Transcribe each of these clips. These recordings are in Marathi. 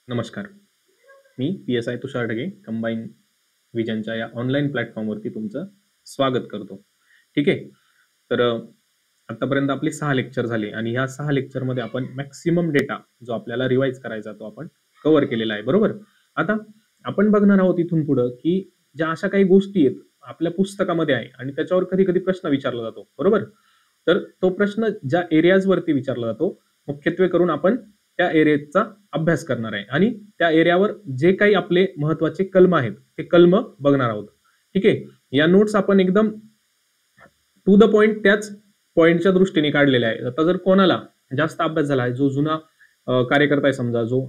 नमस्कार. मी PSI तुषार ढगे कंबाईन विजनच्या या ऑनलाईन प्लॅटफॉर्मवरती तुमचं स्वागत करतो. ठीक आहे. तर आतापर्यंत आपले 6 लेक्चर झाले आणि ह्या 6 लेक्चरमध्ये आपण मॅक्सिमम डेटा जो आपल्याला रिवाइज करायचा तो आपण कव्हर केलेला आहे. बरोबर. आता आपण बघणार आहोत इथून पुढं की ज्या अशा काही गोष्टी आहेत आपल्या पुस्तकामध्ये आहे आणि त्याच्यावर कधी कधी प्रश्न विचारला जातो. बरोबर. तर तो प्रश्न ज्या एरियाजवरती विचारला जातो मुख्यत्वे करून आपण त्या एरियाचा अभ्यास करणार आहे आणि त्या एरियावर जे काही आपले महत्वाचे कलम आहेत ते कलम बघणार आहोत. ठीक आहे. या नोट्स आपण एकदम टू द पॉइंट त्याच पॉइंटच्या दृष्टीने काढलेल्या आहे. आता जर कोणाला जास्त अभ्यास झाला आहे, जो जुना कार्यकर्ता आहे, समजा जो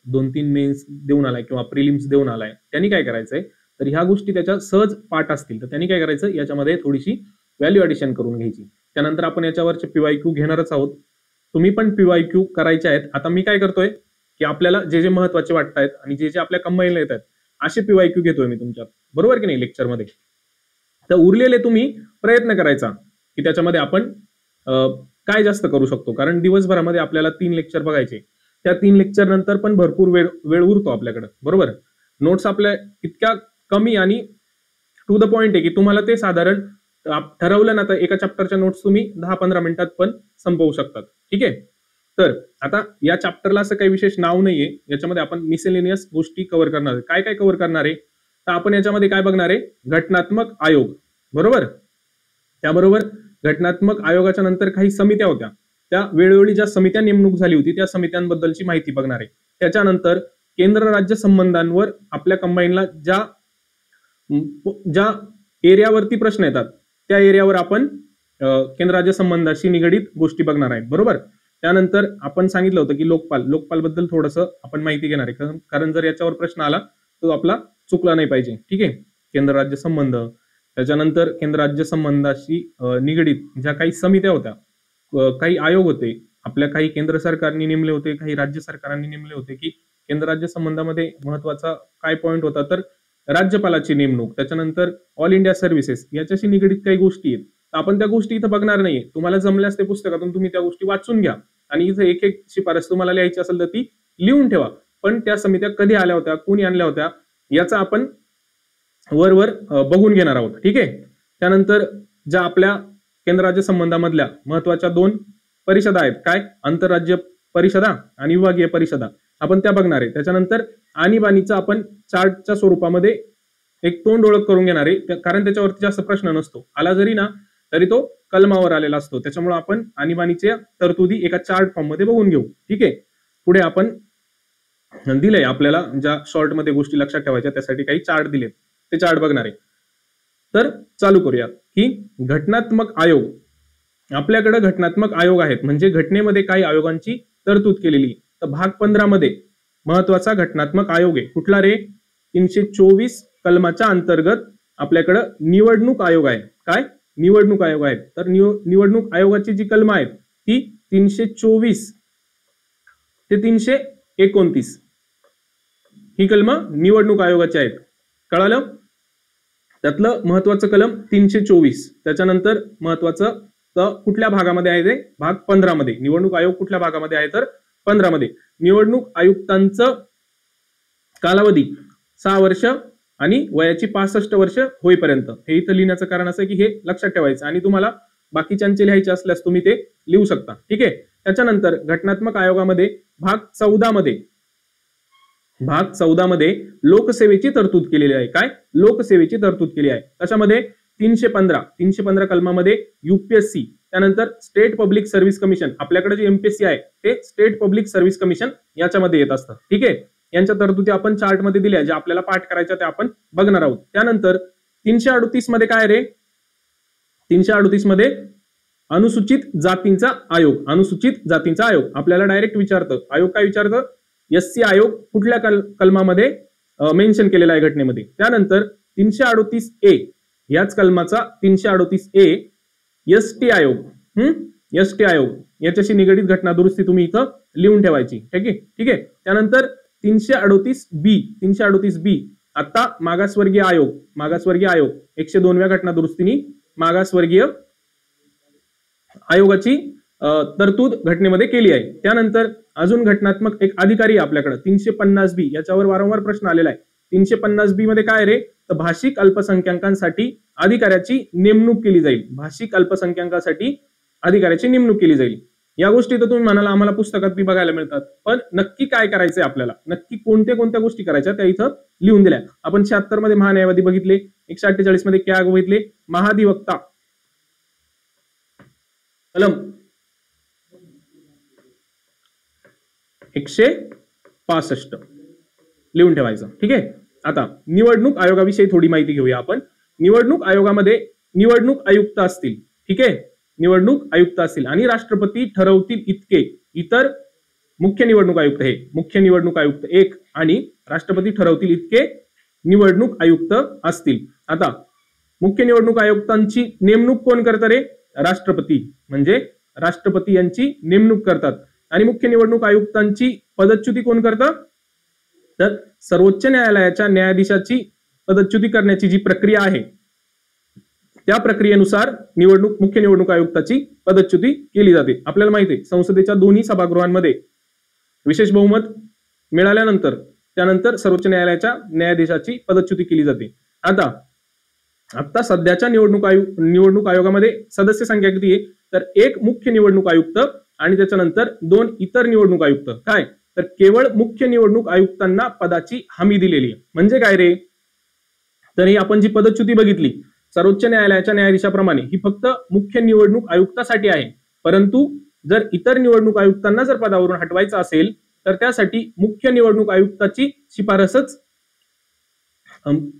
2-3 मेन्स देऊन आलाय किंवा प्रिलिम्स देऊन आलाय, त्यांनी काय करायचंय, तर ह्या गोष्टी त्याच्या सहज पाठ असतील तर त्यांनी काय करायचं, याच्यामध्ये थोडीशी व्हॅल्यू ॲडिशन करून घ्यायची. त्यानंतर आपण याच्यावरचे PYQ घेणारच आहोत. तुम्ही पण PYQ करायचे आहेत. आता मी काय करतोय की आपल्याला जे जे महत्वाचे वाटत आहेत आणि जे जे आपल्या कंबाईनला येत आहेत असे PYQ घेतोय मी तुमच्यात. बरोबर की नाही लेक्चरमध्ये. तर उरलेले तुम्ही प्रयत्न करायचा की त्याच्यामध्ये आपण काय जास्त करू शकतो, कारण दिवसभरामध्ये आपल्याला 3 लेक्चर बघायचे. त्या 3 लेक्चर नंतर पण भरपूर वेळ उरतो आपल्याकडे. बरोबर. नोट्स आपल्या इतक्या कमी आणि टू द पॉइंट आहे की तुम्हाला ते साधारण ठरवलं ना तर एका चॅप्टरच्या नोट्स तुम्ही 10-15 मिनिटात पण संपवू शकतात. ठीक आहे. तर आता या चॅप्टरला असं काही विशेष नाव नाहीये. याच्यामध्ये आपण मिसेलेनियस गोष्टी कव्हर करणार आहे. काय काय कव्हर करणार आहे, तर आपण याच्यामध्ये काय बघणार आहे, घटनात्मक आयोग. बरोबर. त्याबरोबर घटनात्मक आयोगाच्या नंतर काही समित्या होत्या, त्या वेळोवेळी ज्या समित्या नेमणूक झाली होती त्या समित्यांबद्दलची माहिती बघणार आहे. त्याच्यानंतर केंद्र राज्य संबंधांवर आपल्या कंबाईनला ज्या एरियावरती प्रश्न येतात त्या एरियावर आपण केंद्र राज्य संबंधाशी निगडीत गोष्टी बघणार आहेत. बरोबर. त्यानंतर आपण सांगितलं होतं की लोकपाल बद्दल थोडंसं आपण माहिती घेणार आहे, कारण जर याच्यावर प्रश्न आला तो आपला चुकला नाही पाहिजे. ठीक आहे. केंद्र राज्य संबंध, त्याच्यानंतर केंद्र राज्य संबंधाशी निगडीत ज्या काही समित्या होत्या, काही आयोग होते आपल्या, काही केंद्र सरकारने नेमले होते, काही राज्य सरकारांनी नेमले होते, की केंद्र राज्य संबंधामध्ये महत्वाचा काय पॉइंट होता, तर राज्यपालाची नेमणूक, त्याच्यानंतर ऑल इंडिया सर्व्हिसेस याच्याशी निगडीत काही गोष्टी आहेत. आपण त्या गोष्टी इथं बघणार नाहीये. तुम्हाला जमल्यास ते पुस्तकातून तुम्ही त्या गोष्टी वाचून घ्या आणि इथं एक एक शिफारस तुम्हाला लिहायची असेल तर ती लिहून ठेवा. पण त्या समित्या कधी आल्या होत्या, कोणी आणल्या होत्या, याचा आपण वर बघून घेणार आहोत. ठीक आहे. त्यानंतर ज्या आपल्या केंद्र राज्य संबंधामधल्या महत्वाच्या 2 परिषदा आहेत, काय, आंतरराज्य परिषदा आणि विभागीय परिषदा, आपण त्या बघणार आहे. त्याच्यानंतर आणीबाणीचा आपण चार्टच्या स्वरूपामध्ये एक तोंड ओळख करून घेणार आहे, कारण त्याच्यावरती जास्त प्रश्न नसतो. आला जरी ना तरी तो कलमावर आलेला असतो. त्याच्यामुळे आपण आणीबाणीच्या तरतुदी एका चार्ट फॉर्म मध्ये बघून घेऊ. ठीक आहे. पुढे आपण दिलंय आपल्याला ज्या शॉर्ट मध्ये गोष्टी लक्षात ठेवायच्या त्यासाठी काही चार्ट दिलेत, ते चार्ट बघणार आहे. तर चालू करूया की घटनात्मक आयोग. आपल्याकडे घटनात्मक आयोग आहेत, म्हणजे घटनेमध्ये काही आयोगांची तरतूद केलेली. तर भाग 15 मध्ये महत्वाचा घटनात्मक आयोग आहे. कुठला रे, 324 कलमाच्या अंतर्गत आपल्याकडे निवडणूक आयोग आहे. काय, निवडणूक आयोग आहेत. तर निवडणूक आयोगाची जी कलम आहेत ती 324 ते 329 ही कलम निवडणूक आयोगाची आहेत. कळालं. त्यातलं महत्वाचं कलम 324. त्याच्यानंतर महत्वाचं तर कुठल्या भागामध्ये आहे ते, भाग 15 मध्ये. निवडणूक आयोग कुठल्या भागामध्ये आहे, तर 15 मध्ये. निवडणूक आयुक्तांचं कालावधी 6 वर्ष आणि वयाची 65 वर्ष होईपर्यंत. हे इथं लिहिण्याचं कारण असं की हे लक्षात ठेवायचं आणि तुम्हाला बाकीच्यांचे लिहायचे असल्यास तुम्ही ते लिहू शकता. ठीक आहे. त्याच्यानंतर घटनात्मक आयोगामध्ये भाग 14 मध्ये लोकसेवेची तरतूद केलेली आहे. काय, लोकसेवेची तरतूद केली आहे. त्याच्यामध्ये 315 कलमामध्ये UPSC, त्यानंतर स्टेट पब्लिक सर्व्हिस कमिशन, आपल्याकडे जे MPSC आहे ते स्टेट पब्लिक सर्व्हिस कमिशन याच्यामध्ये येत असतं. ठीक आहे. यांच्या तरतुदी आपण चार्ट मध्ये दिल्या, जे आपल्याला पाठ करायच्या ते आपण बघणार आहोत. त्यानंतर 338 मध्ये काय रे, 338 मध्ये अनुसूचित जातींचा आयोग. अनुसूचित जातींचा आयोग आपल्याला डायरेक्ट विचारतं. आयोग काय विचारतं, SC आयोग कुठल्या कलमामध्ये मेन्शन केलेला आहे घटनेमध्ये. त्यानंतर 338A याच कलमाचा 338A ST आयोग. ST आयोग याच्याशी निगडीत घटना दुरुस्ती तुम्ही इथं लिहून ठेवायची. ठीक आहे. ठीक आहे. त्यानंतर 338B आता मागासवर्गीय आयोग. 102व्या घटना दुरुस्तीनी मागासवर्गीय आयोगाची तरतूद घटनेमध्ये केली आहे. त्यानंतर अजून घटनात्मक एक अधिकारी आहे आपल्याकडे 350B, याच्यावर वारंवार प्रश्न आलेला आहे. 350B मध्ये काय रे, तर भाषिक अल्पसंख्याकांसाठी अधिकाऱ्याची नेमणूक केली जाईल. भाषिक अल्पसंख्याकांसाठी अधिकाऱ्याची नेमणूक केली जाईल. या गोष्टी तर तुम्ही म्हणाला आम्हाला पुस्तकात बी बघायला मिळतात, पण नक्की काय करायचंय आपल्याला, नक्की कोणत्या गोष्टी करायच्या त्या इथं लिहून दिल्या. आपण 76 मध्ये महान्यायवादी बघितले, 148 मध्ये क्या बघितले, महाधिवक्ता कलम 165 लिहून ठेवायचं. ठीक आहे. आता निवडणूक आयोगाविषयी थोडी माहिती घेऊया आपण. निवडणूक आयोगामध्ये निवडणूक आयुक्त असतील. ठीक आहे, निवडणूक आयुक्त असतील आणि राष्ट्रपती ठरवतील इतके इतर मुख्य निवडणूक आयुक्त, हे मुख्य निवडणूक आयुक्त एक आणि राष्ट्रपती ठरवतील इतके निवडणूक आयुक्त असतील. आता मुख्य निवडणूक आयुक्तांची नेमणूक कोण करतं रे, राष्ट्रपती, म्हणजे राष्ट्रपती यांची नेमणूक करतात. आणि मुख्य निवडणूक आयुक्तांची पदच्युती कोण करतं, तर सर्वोच्च न्यायालयाच्या न्यायाधीशाची पदच्युती करण्याची जी प्रक्रिया आहे त्या प्रक्रियेनुसार मुख्य निवडणूक आयुक्ताची पदच्युती केली जाते. आपल्याला माहिती आहे संसदेच्या दोन्ही सभागृहांमध्ये विशेष बहुमत मिळाल्यानंतर त्यानंतर सर्वोच्च न्यायालयाच्या न्यायाधीशाची पदच्युती केली जाते. आता सध्याच्या निवडणूक आयोगामध्ये सदस्य संख्या किती आहे, तर एक मुख्य निवडणूक आयुक्त आणि त्याच्यानंतर 2 इतर निवडणूक आयुक्त. काय, तर केवळ मुख्य निवडणूक आयुक्तांना पदाची हमी दिलेली आहे. म्हणजे काय रे, तर ही आपण जी पदच्युती बघितली सर्वोच्च न्यायालयाच्या न्यायाधीशाप्रमाणे ही फक्त मुख्य निवडणूक आयुक्तासाठी आहे. परंतु जर इतर निवडणूक आयुक्तांना जर पदावरून हटवायचं असेल तर त्यासाठी मुख्य निवडणूक आयुक्ताची शिफारसच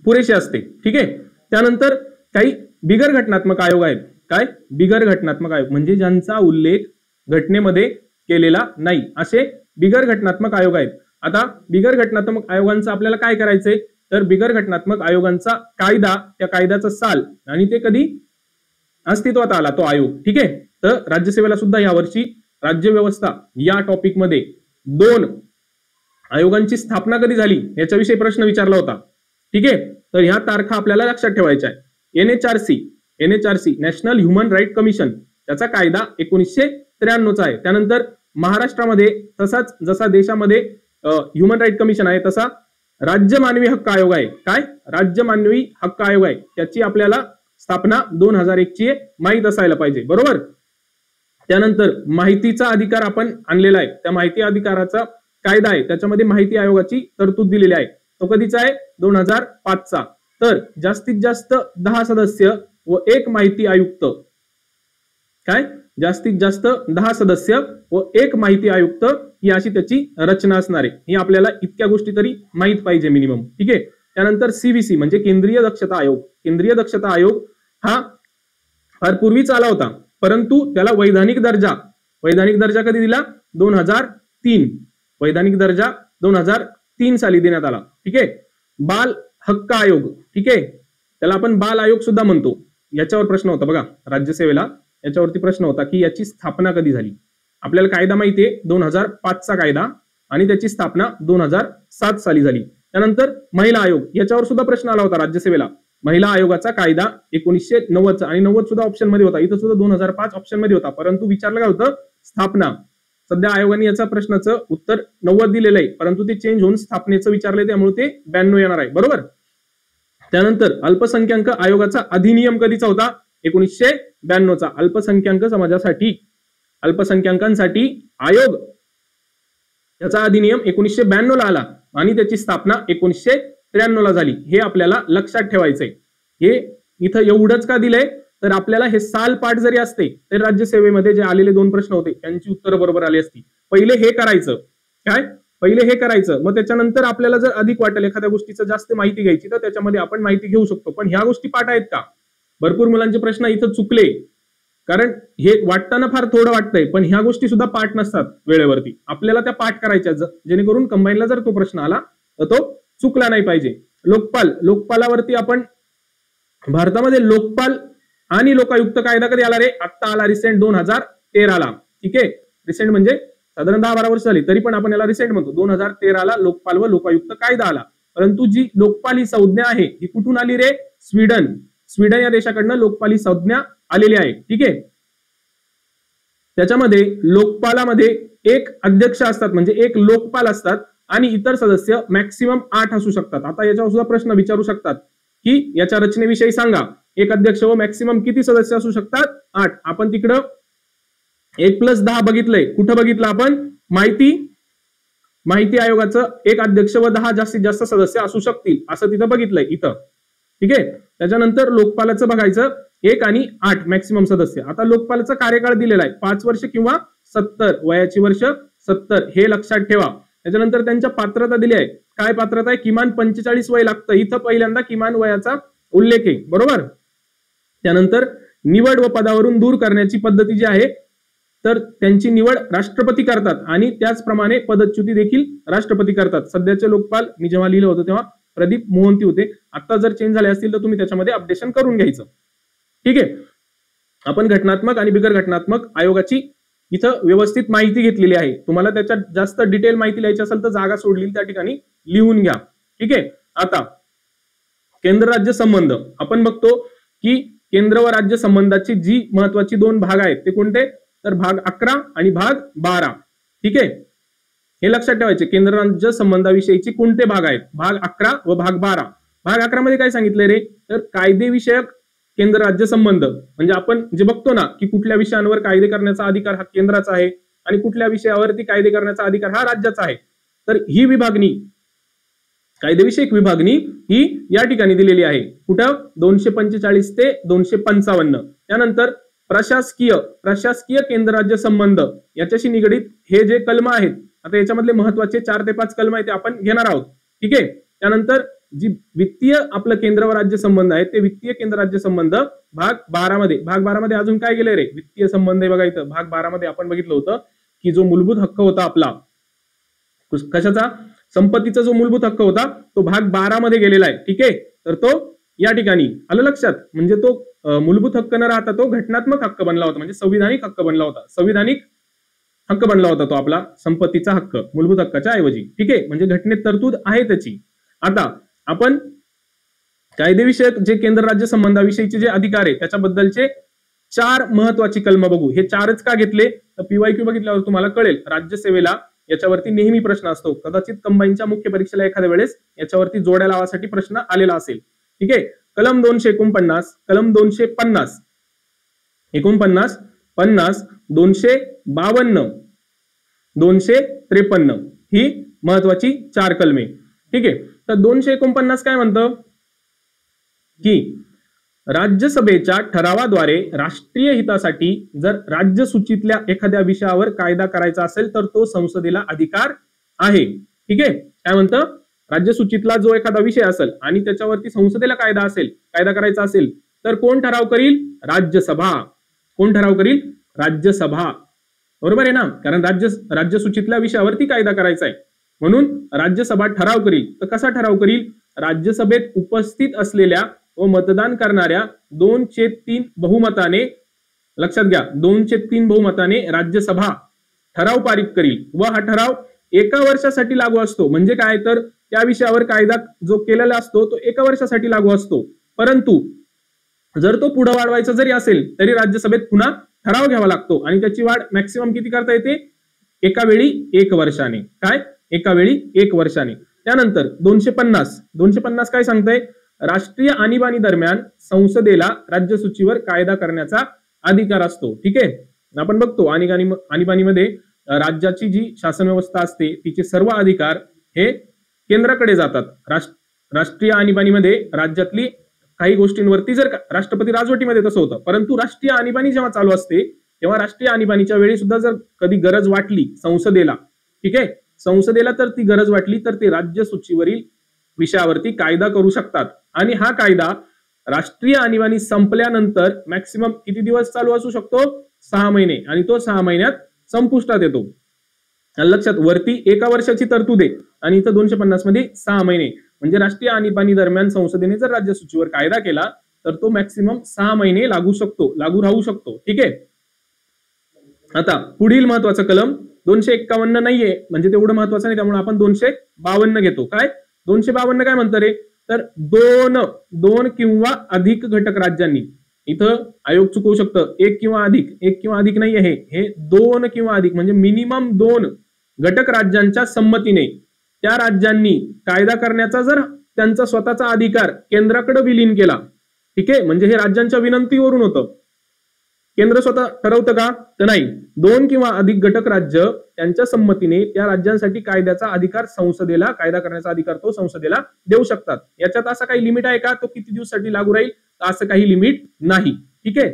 पुरेशी असते. ठीक आहे. त्यानंतर काही बिगर घटनात्मक आयोग आहेत. काय, बिगर घटनात्मक आयोग म्हणजे ज्यांचा उल्लेख घटनेमध्ये केलेला नाही, असे बिगर घटनात्मक आयोग आहेत. आता बिगर घटनात्मक आयोगांचं आपल्याला काय करायचंय, तर बिगर घटनात्मक आयोगांचा कायदा, त्या कायद्याचा साल आणि ते कधी अस्तित्वात आला तो आयोग. ठीक आहे. तर राज्यसेवेला सुद्धा यावर्षी राज्यव्यवस्था या टॉपिक मध्ये 2 आयोगांची स्थापना कधी झाली याच्याविषयी प्रश्न विचारला होता. ठीक आहे. तर ह्या तारखा आपल्याला लक्षात ठेवायच्या आहे. NHRC national human right commission, त्याचा कायदा 1993चा आहे. त्यानंतर महाराष्ट्रामध्ये तसाच जसा देशामध्ये ह्युमन राईट कमिशन आहे तसा राज्य मानवी हक्क आयोग आहे. काय, राज्य मानवी हक्क आयोग आहे, त्याची आपल्याला स्थापना 2001 ची माहित असायला पाहिजे. बरोबर. त्यानंतर माहितीचा अधिकार आपण आणलेला आहे, त्या माहिती अधिकाराचा कायदा आहे त्याच्यामध्ये माहिती आयोगाची तरतूद दिलेली आहे. तो कधीचा आहे, 2005चा. तर जास्तीत जास्त 10 सदस्य व 1 माहिती आयुक्त. काय, जास्तीत जास्त 10 सदस्य व 1 माहिती आयुक्त ही अशी त्याची रचना असणार आहे. ही आपल्याला इतक्या गोष्टी तरी माहित पाहिजे मिनिमम. ठीक आहे. त्यानंतर CVC म्हणजे केंद्रीय दक्षता आयोग. केंद्रीय दक्षता आयोग हा फार पूर्वीच आला होता, परंतु त्याला वैधानिक दर्जा कधी दिला, 2003. वैधानिक दर्जा 2003 साली देण्यात आला. ठीक आहे. बाल हक्क आयोग. ठीक आहे, त्याला आपण बाल आयोग सुद्धा म्हणतो. याच्यावर प्रश्न होता बघा राज्यसेवेला, याच्यावरती प्रश्न होता की याची स्थापना कधी झाली. आपल्याला कायदा माहितीये 2005चा कायदा आणि त्याची स्थापना 2007 साली झाली. त्यानंतर महिला आयोग, याच्यावर सुद्धा प्रश्न आला होता राज्यसेवेला. महिला आयोगाचा कायदा 1990चा आणि 90 सुद्धा ऑप्शन मध्ये होता, इथं सुद्धा 2005 ऑप्शन मध्ये होता, परंतु विचारलं काय होतं, स्थापना. सध्या आयोगाने याचा प्रश्नाचं उत्तर 90 दिलेलं आहे, परंतु ते चेंज होऊन स्थापनेचं विचारलंय त्यामुळे ते 92 येणार आहे. बरोबर. त्यानंतर अल्पसंख्याक आयोगाचा अधिनियम कधीचा होता, 1992चा. अल्पसंख्याक समाजासाठी अल्पसंख्याकांसाठी आयोग याचा अधिनियम 1992 ला आला आणि त्याची स्थापना 1993 ला झाली. हे आपल्याला लक्षात ठेवायचंय. हे इथं एवढंच का दिलंय, तर आपल्याला हे साल पाठ जरी असते तर राज्यसेवेमध्ये जे आलेले 2 प्रश्न होते त्यांची उत्तरं बरोबर आली असती. पहिले हे करायचं. काय, पहिले हे करायचं, मग त्याच्यानंतर आपल्याला जर अधिक वाटेल एखाद्या गोष्टीचं जास्त माहिती घ्यायची तर त्याच्यामध्ये आपण माहिती घेऊ शकतो. पण ह्या गोष्टी पाठ आहेत का, भरपूर मुलांचे प्रश्न इथं चुकले, कारण हे वाटताना फार थोडं वाटतंय पण ह्या गोष्टी सुद्धा पाठ नसतात वेळेवरती. आपल्याला त्या पाठ करायच्या जेणेकरून कंबाईनला जर तो प्रश्न आला तर तो चुकला नाही पाहिजे. लोकपालावरती आपण भारतामध्ये लोकपाल आणि लोकायुक्त कायदा कधी आला रे, आत्ता आला, रिसेंट 2013 ला. ठीक आहे. रिसेंट म्हणजे साधारण 10-12 वर्ष झाली, तरी पण आपण याला रिसेंट म्हणतो. 2013 ला लोकपाल व लोकायुक्त कायदा आला. परंतु जी लोकपाल ही संज्ञा आहे ही कुठून आली रे, स्वीडन या देशाकडनं लोकपाल ही संज्ञा आलेली आहे. ठीक आहे. त्याच्यामध्ये लोकपालामध्ये एक अध्यक्ष असतात, म्हणजे एक लोकपाल असतात आणि इतर सदस्य मॅक्सिमम 8 असू शकतात. आता याच्यावर सुद्धा प्रश्न विचारू शकतात की याच्या रचनेविषयी सांगा. एक अध्यक्ष व मॅक्सिमम किती सदस्य असू शकतात? 8. आपण तिकडं 1+10 बघितलंय. कुठं बघितलं आपण? माहिती आयोगाचं एक अध्यक्ष व 10 जास्तीत जास्त सदस्य असू शकतील असं तिथं बघितलंय इथं. ठीक आहे. त्याच्यानंतर लोकपालाचं बघायचं 1 आणि 8 मॅक्सिमम सदस्य. आता लोकपालाचा कार्यकाळ दिलेला आहे 5 वर्ष किंवा 70, वयाची वर्ष 70 हे लक्षात ठेवा. त्याच्यानंतर त्यांच्या पात्रता दिली आहे. काय पात्रता आहे? किमान 45 वय लागतं. इथं पहिल्यांदा किमान वयाचा उल्लेख आहे, बरोबर. त्यानंतर निवड व पदावरून दूर करण्याची पद्धती जी आहे तर त्यांची निवड राष्ट्रपती करतात आणि त्याचप्रमाणे पदच्युती देखील राष्ट्रपती करतात. सध्याचे लोकपाल मी जेव्हा लिहिलं होतं तेव्हा प्रदीप मोहंती होते. आता जर चेंज झाले असतील तर तुम्ही त्याच्यामध्ये अपडेशन करून घ्यायचं. ठीक आहे. आपण घटनात्मक आणि बिगर घटनात्मक आयोगाची इथं व्यवस्थित माहिती घेतलेली आहे. तुम्हाला त्याच्यात जास्त डिटेल माहिती लिहायची असेल तर जागा सोडली त्या ठिकाणी लिहून घ्या. ठीक आहे. आता केंद्र राज्य संबंध आपण बघतो की केंद्र व राज्य संबंधाची जी महत्वाची 2 भाग आहेत ते कोणते? तर भाग 11 आणि भाग 12. ठीक आहे. हे लक्षात ठेवायचे. केंद्र राज्य संबंधाविषयीचे कोणते भाग आहेत? भाग 11 व भाग 12. भाग 11 मध्ये काय सांगितलंय रे? तर कायदेविषयक केंद्र राज्य संबंध, म्हणजे आपण जे बघतो ना की कुठल्या विषयांवर कायदे करण्याचा अधिकार हा केंद्राचा आहे आणि कुठल्या विषयावरती कायदे करण्याचा अधिकार हा राज्याचा आहे. तर ही विभागणी, कायदेविषयक विभागणी ही या ठिकाणी दिलेली आहे. कुठं? 245 ते 255. त्यानंतर प्रशासकीय केंद्र राज्य संबंध याच्याशी निगडीत हे जे कलम आहेत, आता याच्यामधले महत्वाचे 4 ते 5 कलम आहेत ते आपण घेणार आहोत. ठीक आहे. त्यानंतर जी वित्तीय आपलं केंद्र व राज्य संबंध आहे ते वित्तीय केंद्र राज्य संबंध भाग 12 मध्ये. भाग 12 मध्ये अजून काय गेले रे? वित्तीय संबंध आहे बघा इथं. भाग 12 मध्ये आपण बघितलं होतं की जो मूलभूत हक्क होता आपला, कशाचा? संपत्तीचा जो मूलभूत हक्क होता तो भाग 12 मध्ये गेलेला आहे. ठीक आहे. तर तो या ठिकाणी आलं लक्षात. म्हणजे तो मूलभूत हक्क न राहता तो घटनात्मक हक्क बनला होता, म्हणजे संविधानिक हक्क बनला होता. संविधानिक हक्क बनला होता तो आपला संपत्तीचा हक्क मूलभूत हक्काच्या ऐवजी. ठीक आहे. म्हणजे घटनेत तरतूद आहे त्याची. आता आपण कायदेविषयक जे केंद्र राज्य संबंधाविषयीचे जे अधिकार आहे त्याच्याबद्दलचे 4 महत्वाची कलम बघू. हे 4च का घेतले? तर PYQ बघितल्यावर तुम्हाला कळेल. राज्यसेवेला याच्यावरती नेहमी प्रश्न असतो. कदाचित कंबाईनच्या मुख्य परीक्षेला एखाद्या वेळेस याच्यावरती जोड्या लावासाठी प्रश्न आलेला असेल. ठीक आहे. कलम 249, कलम 250, 49, 50, 252, 253 ही महत्वाची 4 कलमे. ठीक आहे. तर 249 काय म्हणतं की राज्यसभेच्या ठरावाद्वारे राष्ट्रीय हितासाठी जर राज्यसूचीतल्या एखाद्या विषयावर कायदा करायचा असेल तर तो संसदेला अधिकार आहे. ठीक आहे. काय म्हणतं? राज्यसूचीतला जो एखादा विषय असेल आणि त्याच्यावरती संसदेला कायदा करायचा असेल तर कोण ठराव करील? राज्यसभा. कोण ठराव करील? राज्यसभा. बरोबर आहे ना? कारण राज्यसूचीतल्या विषयावरती कायदा करायचा आहे म्हणून राज्यसभा ठराव करील. तर कसा ठराव करील? राज्यसभेत उपस्थित असलेल्या व मतदान करणाऱ्या 2/3 बहुमताने, लक्षात घ्या, 2/3 बहुमताने राज्यसभा ठराव पारित करील व हा ठराव 1 वर्षासाठी लागू असतो. म्हणजे काय? तर त्या विषयावर कायदा जो केलेला असतो तो 1 वर्षासाठी लागू असतो. परंतु जर तो पुढे वाढवायचा जरी असेल तरी राज्यसभेत पुन्हा ठराव घ्यावा लागतो आणि त्याची वाढ मॅक्सिमम किती करता येते? एका वेळी 1 वर्षाने. काय? एका वेळी 1 वर्षाने. त्यानंतर 250 काय सांगताय? राष्ट्रीय आणीबाणी दरम्यान संसदेला राज्यसूचीवर कायदा करण्याचा अधिकार असतो. ठीक आहे. आपण बघतो आणीबाणीमध्ये राज्याची जी शासन व्यवस्था असते तिचे सर्व अधिकार हे केंद्राकडे जातात. राष्ट्रीय आणीबाणीमध्ये राज्यातली काही गोष्टींवरती जर राष्ट्रपती राजवटीमध्ये तसं होतं, परंतु राष्ट्रीय आणीबाणी जेव्हा चालू असते तेव्हा राष्ट्रीय आणीबाणीच्या वेळी सुद्धा जर कधी गरज वाटली संसदेला, ठीक आहे, संसदेला तर ती गरज वाटली तर ते राज्यसूचीवरील विषयावरती कायदा करू शकतात. आणि हा कायदा राष्ट्रीय आणीबाणी संपल्यानंतर मॅक्सिमम किती दिवस चालू असू शकतो? 6 महिने. आणि तो 6 महिन्यात संपुष्टात येतो. लक्षात, वरती 1 वर्षाची तरतूद आहे आणि इथं 250 मध्ये 6 महिने. म्हणजे राष्ट्रीय आणीबाणी दरम्यान संसदेने जर राज्यसूचीवर कायदा केला तर तो मॅक्सिमम 6 महिने लागू राहू शकतो. ठीक आहे. आता पुढील महत्वाचा कलम 251 नाहीये, म्हणजे तेवढं महत्वाचं नाही, त्यामुळे आपण 252 घेतो. काय 252 काय म्हणतं रे? तर दोन किंवा अधिक घटक राज्यांनी इथं आयोग चुकवू शकतं, एक किंवा अधिक नाही आहे, हे 2 किंवा अधिक म्हणजे मिनिमम 2 घटक राज्यांच्या संमतीने त्या राज्यांनी कायदा करण्याचा जर त्यांचा स्वतःचा अधिकार केंद्राकडे विलीन केला, ठीक आहे, म्हणजे हे राज्यांच्या विनंतीवरून होतं. केंद्र स्वतः ठरवतं का? तर नाही. 2 किंवा अधिक घटक राज्य त्यांच्या संमतीने त्या राज्यांसाठी कायद्याचा अधिकार संसदेला, कायदा करण्याचा अधिकार तो संसदेला देऊ शकतात. याच्यात असं काही लिमिट आहे का? तो किती दिवसासाठी लागू राहील? असं काही लिमिट नाही. ठीक आहे,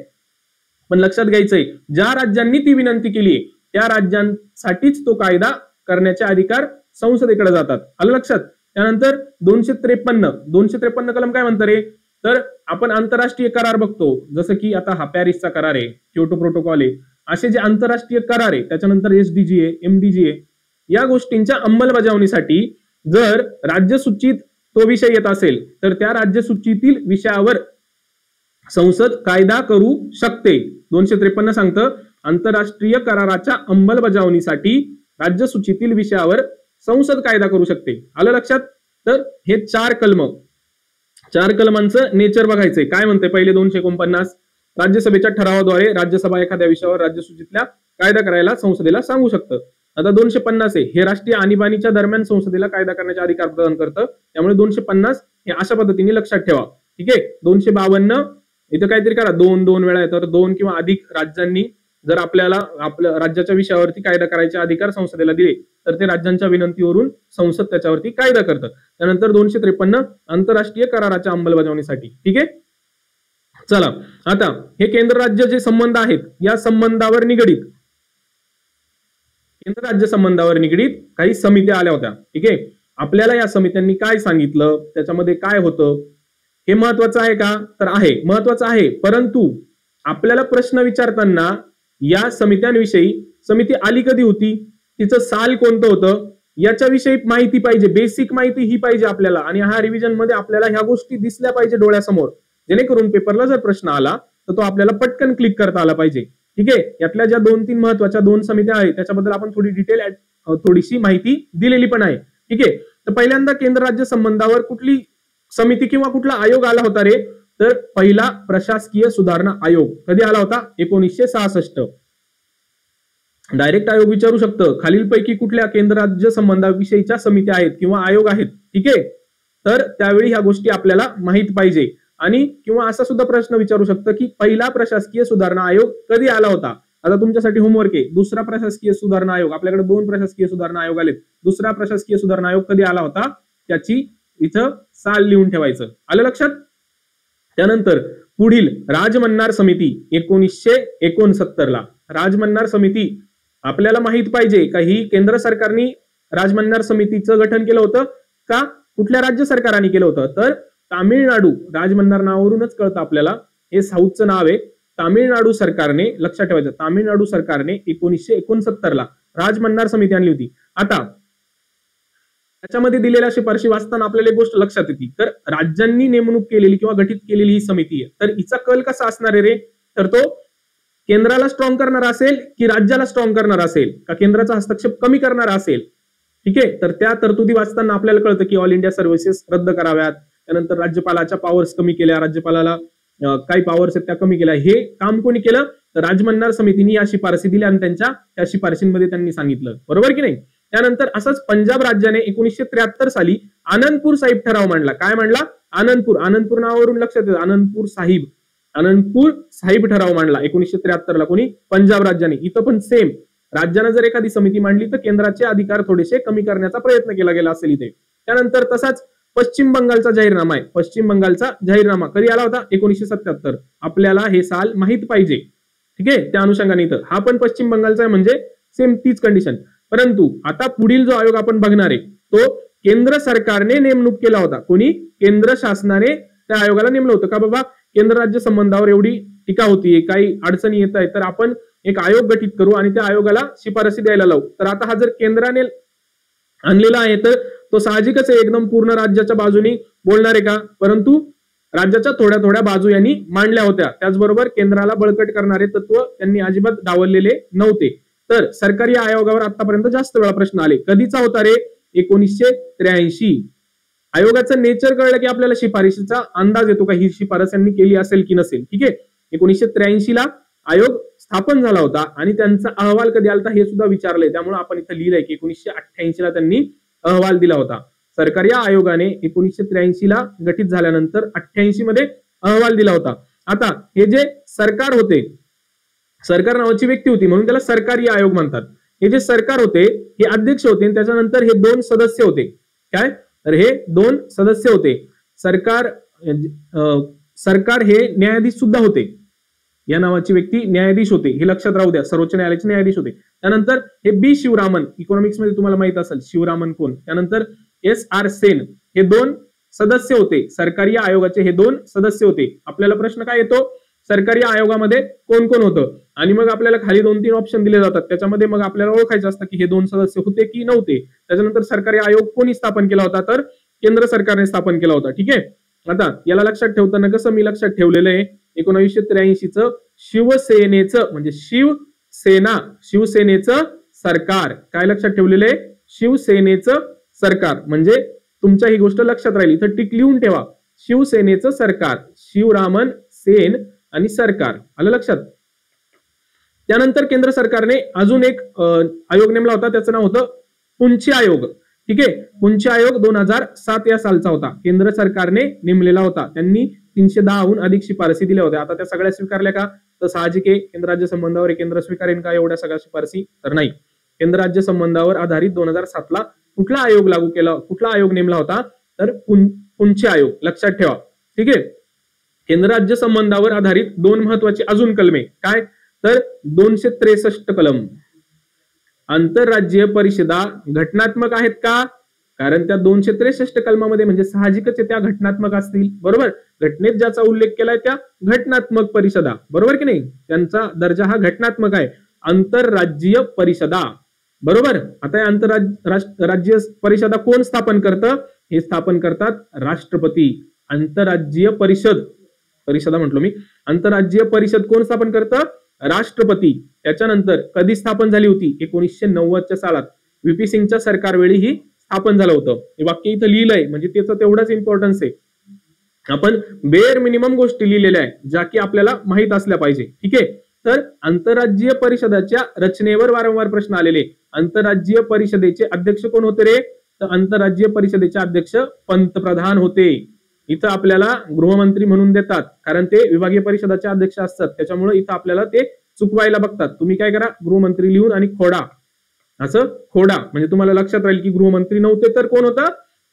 पण लक्षात घ्यायचंय, ज्या राज्यांनी ती विनंती केली त्या राज्यांसाठीच तो कायदा करण्याचे अधिकार संसदेकडे जातात. आलं लक्षात? त्यानंतर 253 कलम काय म्हणतं रे? तर आपण आंतरराष्ट्रीय करार बघतो, जसं की आता हा पॅरिसचा करार आहे, क्योटो प्रोटोकॉल आहे, असे जे आंतरराष्ट्रीय करार आहे, त्याच्यानंतर SDG आहे, MDG आहे, या गोष्टींच्या अंमलबजावणीसाठी जर राज्यसूचीत तो विषय येत असेल तर त्या राज्यसूचीतील विषयावर संसद कायदा करू शकते. 253 सांगतं आंतरराष्ट्रीय कराराच्या अंमलबजावणीसाठी राज्यसूचीतील विषयावर संसद कायदा करू शकते. आलं लक्षात? तर हे 4 कलमांचं नेचर बघायचंय. काय म्हणते पहिले 249, राज्यसभेच्या ठरावाद्वारे राज्यसभा एखाद्या विषयावर राज्यसूचीतल्या कायदा करायला संसदेला सांगू शकतं. आता 250 आहे, हे राष्ट्रीय आणीबाणीच्या दरम्यान संसदेला कायदा करण्याचे अधिकार प्रदान करतं. त्यामुळे 250 हे अशा पद्धतीने लक्षात ठेवा. ठीक आहे. 252 इथं काहीतरी करा, 2 वेळा आहे, तर 2 किंवा अधिक राज्यांनी जर आपल्याला आपल्या राज्याच्या विषयावरती कायदा करायचे अधिकार संसदेला दिले तर ते राज्यांच्या विनंतीवरून संसद त्याच्यावरती कायदा करतं. त्यानंतर 253 आंतरराष्ट्रीय कराराच्या अंमलबजावणीसाठी. ठीक आहे. चला आता हे केंद्र राज्य जे संबंध आहेत या संबंधावर निगडीत केंद्र राज्य संबंधावर निगडीत काही समित्या आल्या होत्या. ठीक आहे. आपल्याला या समित्यांनी काय सांगितलं, त्याच्यामध्ये काय होतं, हे महत्वाचं आहे का? तर आहे, महत्वाचं आहे. परंतु आपल्याला प्रश्न विचारताना या समित्यांविषयी, समिती आली कधी होती, तिचं साल कोणतं होतं, याच्याविषयी माहिती पाहिजे, बेसिक माहिती ही पाहिजे आपल्याला. आणि हा रिव्हिजन मध्ये आपल्याला ह्या गोष्टी दिसल्या पाहिजे डोळ्यासमोर, जेणेकरून पेपरला जर प्रश्न आला तर तो आपल्याला पटकन क्लिक करता आला पाहिजे. ठीक आहे. यातल्या ज्या 2-3 महत्वाच्या 2 समित्या आहेत त्याच्याबद्दल आपण थोडी डिटेल थोडीशी माहिती दिलेली पण आहे. ठीक आहे. तर पहिल्यांदा केंद्र राज्य संबंधावर कुठली समिती किंवा कुठला आयोग आला होता रे? तर पहिला प्रशासकीय सुधारणा आयोग कधी आला होता? 1966. डायरेक्ट आयोग विचारू शकतं खालीलपैकी कुठल्या केंद्र राज्य संबंधाविषयीच्या समित्या आहेत किंवा आयोग आहेत. ठीक आहे. तर त्यावेळी ह्या गोष्टी आपल्याला माहित पाहिजे. आणि किंवा असा सुद्धा प्रश्न विचारू शकतं की पहिला प्रशासकीय सुधारणा आयोग कधी आला होता? आता तुमच्यासाठी होमवर्क आहे, दुसरा प्रशासकीय सुधारणा आयोग, आपल्याकडे 2 प्रशासकीय सुधारणा आयोग आलेत, दुसरा प्रशासकीय सुधारणा आयोग कधी आला होता त्याची इथं साल लिहून ठेवायचं. आलं लक्षात? त्यानंतर पुढील राजमन्नार समिती 1969 ला. राजमन्नार समिती आपल्याला माहित पाहिजे का ही केंद्र सरकारने राजमन्नार समितीचं गठन केलं होतं का कुठल्या राज्य सरकारांनी केलं होतं? तर तामिळनाडू, राजमन्नार नावावरूनच कळतं आपल्याला हे साऊथचं नाव आहे. तामिळनाडू सरकारने, लक्षात ठेवायचं, तामिळनाडू सरकारने 1969 ला राजमन्नार समिती आणली होती. आता त्याच्यामध्ये दिलेल्या शिफारशी वाचताना आपल्याला एक गोष्ट लक्षात येते, तर राज्यांनी नेमणूक केलेली किंवा गठीत केलेली ही समिती आहे, तर हिचा कल कसा असणार आहे रे? तर तो केंद्राला स्ट्रॉंग करणार असेल की राज्याला स्ट्रॉंग करणार असेल, का केंद्राचा हस्तक्षेप कमी करणार असेल? ठीक आहे. तर त्या तरतुदी वाचताना आपल्याला कळतं की ऑल इंडिया सर्व्हिसेस रद्द कराव्यात, त्यानंतर राज्यपालाच्या पॉवर्स कमी केल्या, राज्यपालाला काही पॉवर्स आहेत त्या कमी केल्या. हे काम कोणी केलं? तर राजमन्नार समितीने या शिफारसी दिल्या आणि त्या शिफारशींमध्ये त्यांनी सांगितलं. बरोबर की नाही? त्यानंतर असंच पंजाब राज्याने 1973 साली आनंदपूर साहिब ठराव मांडला. काय मांडला? आनंदपूर नावावरून लक्षात येतं, आनंदपूर साहिब ठराव मांडला 1973 ला. कोणी? पंजाब राज्याने. इथं पण सेम, राज्यानं जर एखादी समिती मांडली तर केंद्राचे अधिकार थोडेसे कमी करण्याचा प्रयत्न केला गेला असेल इथे. त्यानंतर तसाच पश्चिम बंगालचा जाहीरनामा आहे. पश्चिम बंगालचा जाहीरनामा कधी आला होता? 1977. आपल्याला हे साल माहित पाहिजे. ठीक आहे. त्या अनुषंगाने इथं हा पण पश्चिम बंगालचा आहे, म्हणजे सेम तीच कंडिशन. परंतु आता पुढील जो आयोग आपण बघणार आहे तो केंद्र सरकारने नेमणूक केला होता. कोणी? केंद्र शासनाने त्या आयोगाला नेमलं होतं. का बाबा केंद्र राज्य संबंधावर एवढी टीका होतीये, काही अडचणी येत आहेत, तर आपण एक आयोग गठीत करू आणि त्या आयोगाला शिफारसी द्यायला लावू. तर आता हा जर केंद्राने आणलेला आहे तर तो साहजिकच आहे एकदम पूर्ण राज्याच्या बाजूनी बोलणार आहे का? परंतु राज्याच्या थोड्या थोड्या बाजू यांनी मांडल्या होत्या. त्याचबरोबर केंद्राला बळकट करणारे तत्व त्यांनी अजिबात डावललेले नव्हते. तर सरकारी आयोगावर आतापर्यंत जास्त वेळा प्रश्न आले. कधीचा होता रे? 1983. आयोगाचं नेचर कळलं की आपल्याला शिफारशीचा अंदाज येतो का ही शिफारस यांनी केली असेल की नसेल. ठीक आहे. 1983 ला आयोग स्थापन झाला होता आणि त्यांचा अहवाल कधी आला हे सुद्धा विचारलंय, त्यामुळे आपण इथं लिहिलंय की 1988 ला त्यांनी अहवाल दिला होता. सरकारी आयोगाने 1983 ला गठीत झाल्यानंतर 88 मध्ये अहवाल दिला होता. आता हे जे सरकार होते, सरकार नावाची व्यक्ती होती म्हणून त्याला सरकारी आयोग म्हणतात. हे जे सरकार होते हे अध्यक्ष होते आणि त्याच्यानंतर हे 2 सदस्य होते. काय तर हे 2 सदस्य होते. सरकार हे न्यायाधीश सुद्धा होते. या नावाची व्यक्ती न्यायाधीश होते, हे लक्षात राहू द्या. सर्वोच्च न्यायालयाचे न्यायाधीश होते. त्यानंतर हे बी शिवरामन, इकॉनॉमिक्स मध्ये तुम्हाला माहित असेल शिवरामन कोण. त्यानंतर SR सेन हे 2 सदस्य होते. सरकारी आयोगाचे हे 2 सदस्य होते. आपल्याला प्रश्न काय येतो, सरकारी आयोगामध्ये कोण कोण होतं आणि मग आपल्याला खाली 2-3 ऑप्शन दिले जातात. त्याच्यामध्ये मग आपल्याला ओळखायचं असतं की हे 2 सदस्य होते की नव्हते. त्याच्यानंतर सरकारी आयोग कोणी स्थापन केला होता, तर केंद्र सरकारने स्थापन केला होता. ठीक आहे. आता याला लक्षात ठेवताना कसं मी लक्षात ठेवलेलं आहे, 1983चं शिवसेनेचं म्हणजे शिवसेनेचं सरकार. काय लक्षात ठेवलेलं आहे, शिवसेनेचं सरकार. म्हणजे तुमच्या ही गोष्ट लक्षात राहील, इथं टिक लिहून ठेवा. शिवसेनेचं सरकार, शिवरामन सेन आणि सरकार. आलं लक्षात. त्यानंतर केंद्र सरकारने अजून एक आयोग नेमला होता, त्याचं नाव होतं पुंछी आयोग. ठीक आहे. पुंछी आयोग 2007 या सालचा होता. केंद्र सरकारने नेमलेला होता. त्यांनी 310हून अधिक शिफारसी दिल्या होत्या. आता त्या सगळ्या स्वीकारल्या का, तर साहजिक आहे, केंद्र राज्य संबंधावर केंद्र स्वीकारेन का एवढ्या सगळ्या शिफारसी, तर नाही. केंद्र राज्य संबंधावर आधारित 2007 ला कुठला आयोग लागू केला, कुठला आयोग नेमला होता, तर पुंछी आयोग. लक्षात ठेवा. ठीक आहे. केंद्र राज्य संबंधावर आधारित 2 महत्वाची अजून कलमे. काय तर 263 कलम. आंतरराज्यीय परिषदा घटनात्मक आहेत का, कारण त्या 263 कलमामध्ये म्हणजे साहजिकच त्या घटनात्मक असतील. बरोबर. घटनेत ज्याचा उल्लेख केलाय त्या घटनात्मक परिषदा, बरोबर की नाही, त्यांचा दर्जा हा घटनात्मक आहे. आंतरराज्यीय परिषदा. बरोबर. आता आंतरराज्य परिषदा कोण स्थापन करतं, हे स्थापन करतात राष्ट्रपती. आंतरराज्यीय परिषदा म्हटलो मी. आंतरराज्यीय परिषद कोण स्थापन करतं, राष्ट्रपती. त्याच्यानंतर कधी स्थापन झाली होती, 1990च्या सालात VP सिंगच्या सरकारवेळी ही स्थापन झालं होतं. हे वाक्य इथं लिहिलंय म्हणजे त्याचं तेवढाच इम्पॉर्टन्स आहे. आपण बेअर मिनिमम गोष्टी लिहिलेल्या आहेत ज्या की आपल्याला माहित असल्या पाहिजे. ठीक आहे. तर आंतरराज्यीय परिषदाच्या रचनेवर वारंवार प्रश्न आलेले. आंतरराज्यीय परिषदेचे अध्यक्ष कोण होते रे, तर आंतरराज्यीय परिषदेचे अध्यक्ष पंतप्रधान होते. इथं आपल्याला गृहमंत्री म्हणून देतात कारण ते विभागीय परिषदाचे अध्यक्ष असतात. त्याच्यामुळे इथं आपल्याला ते चुकवायला बघतात. तुम्ही काय करा, गृहमंत्री लिहून आणि खोडा, असं खोडा, म्हणजे तुम्हाला लक्षात राहील की गृहमंत्री नव्हते तर कोण होता,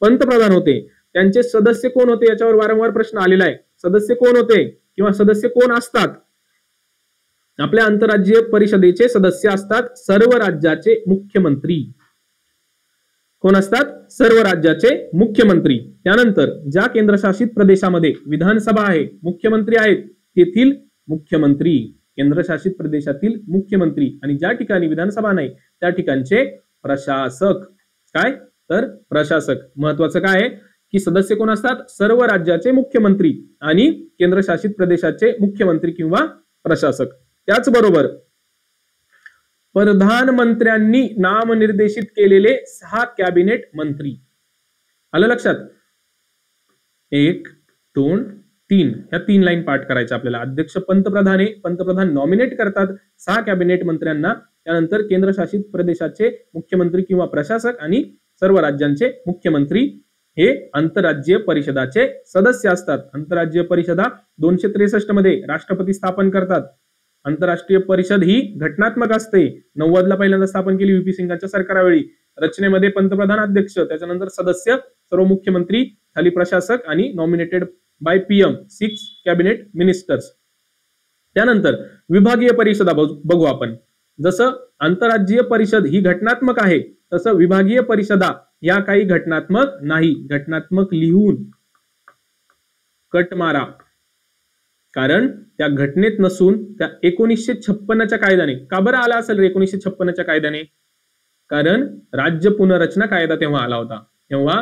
पंतप्रधान होते. त्यांचे सदस्य कोण होते याच्यावर वारंवार प्रश्न आलेला आहे. सदस्य कोण होते किंवा सदस्य कोण असतात, आपल्या आंतरराज्यीय परिषदेचे सदस्य असतात सर्व राज्याचे मुख्यमंत्री. कोण असतात, सर्व राज्याचे मुख्यमंत्री. त्यानंतर ज्या केंद्रशासित प्रदेशामध्ये विधानसभा आहे, मुख्यमंत्री आहेत, तेथील मुख्यमंत्री. केंद्रशासित प्रदेशातील मुख्यमंत्री आणि ज्या ठिकाणी विधानसभा नाही त्या ठिकाणचे प्रशासक. काय तर प्रशासक. महत्वाचं काय आहे की सदस्य कोण असतात, सर्व राज्याचे मुख्यमंत्री आणि केंद्रशासित प्रदेशाचे मुख्यमंत्री किंवा प्रशासक. त्याचबरोबर प्रधानमंत्र्यांनी नामनिर्देशित केलेले 6 कॅबिनेट मंत्री. आलं लक्षात. 1, 2, 3 ह्या 3 लाईन पाठ करायच्या आपल्याला. अध्यक्ष पंतप्रधान आहे, पंतप्रधान नॉमिनेट करतात 6 कॅबिनेट मंत्र्यांना. त्यानंतर केंद्रशासित प्रदेशाचे मुख्यमंत्री किंवा प्रशासक आणि सर्व राज्यांचे मुख्यमंत्री हे आंतरराज्यीय परिषदाचे सदस्य असतात. आंतरराज्यीय परिषदा 263 मध्ये राष्ट्रपती स्थापन करतात. आंतरराष्ट्रीय परिषद ही घटनात्मक असते. 90 ला पहिल्यांदा स्थापन केली VP सिंगाच्या सरकारवेळी. रचनेमध्ये पंतप्रधान अध्यक्ष, त्याच्यानंतर सदस्य, सर्व मुख्यमंत्री, खाली प्रशासक आणि nominated by PM 6 cabinet ministers. त्यानंतर विभागीय परिषदा बघू आपण. जसं आंतरराज्यीय परिषद ही घटनात्मक आहे तसं विभागीय परिषदा या काही घटनात्मक नाही. घटनात्मक लिहून कट मारा, कारण त्या घटनेत नसून त्या 1956च्या कायद्याने. का बरं आला असेल 1956च्या कायद्याने, कारण राज्य पुनर्रचना कायदा तेव्हा आला होता. तेव्हा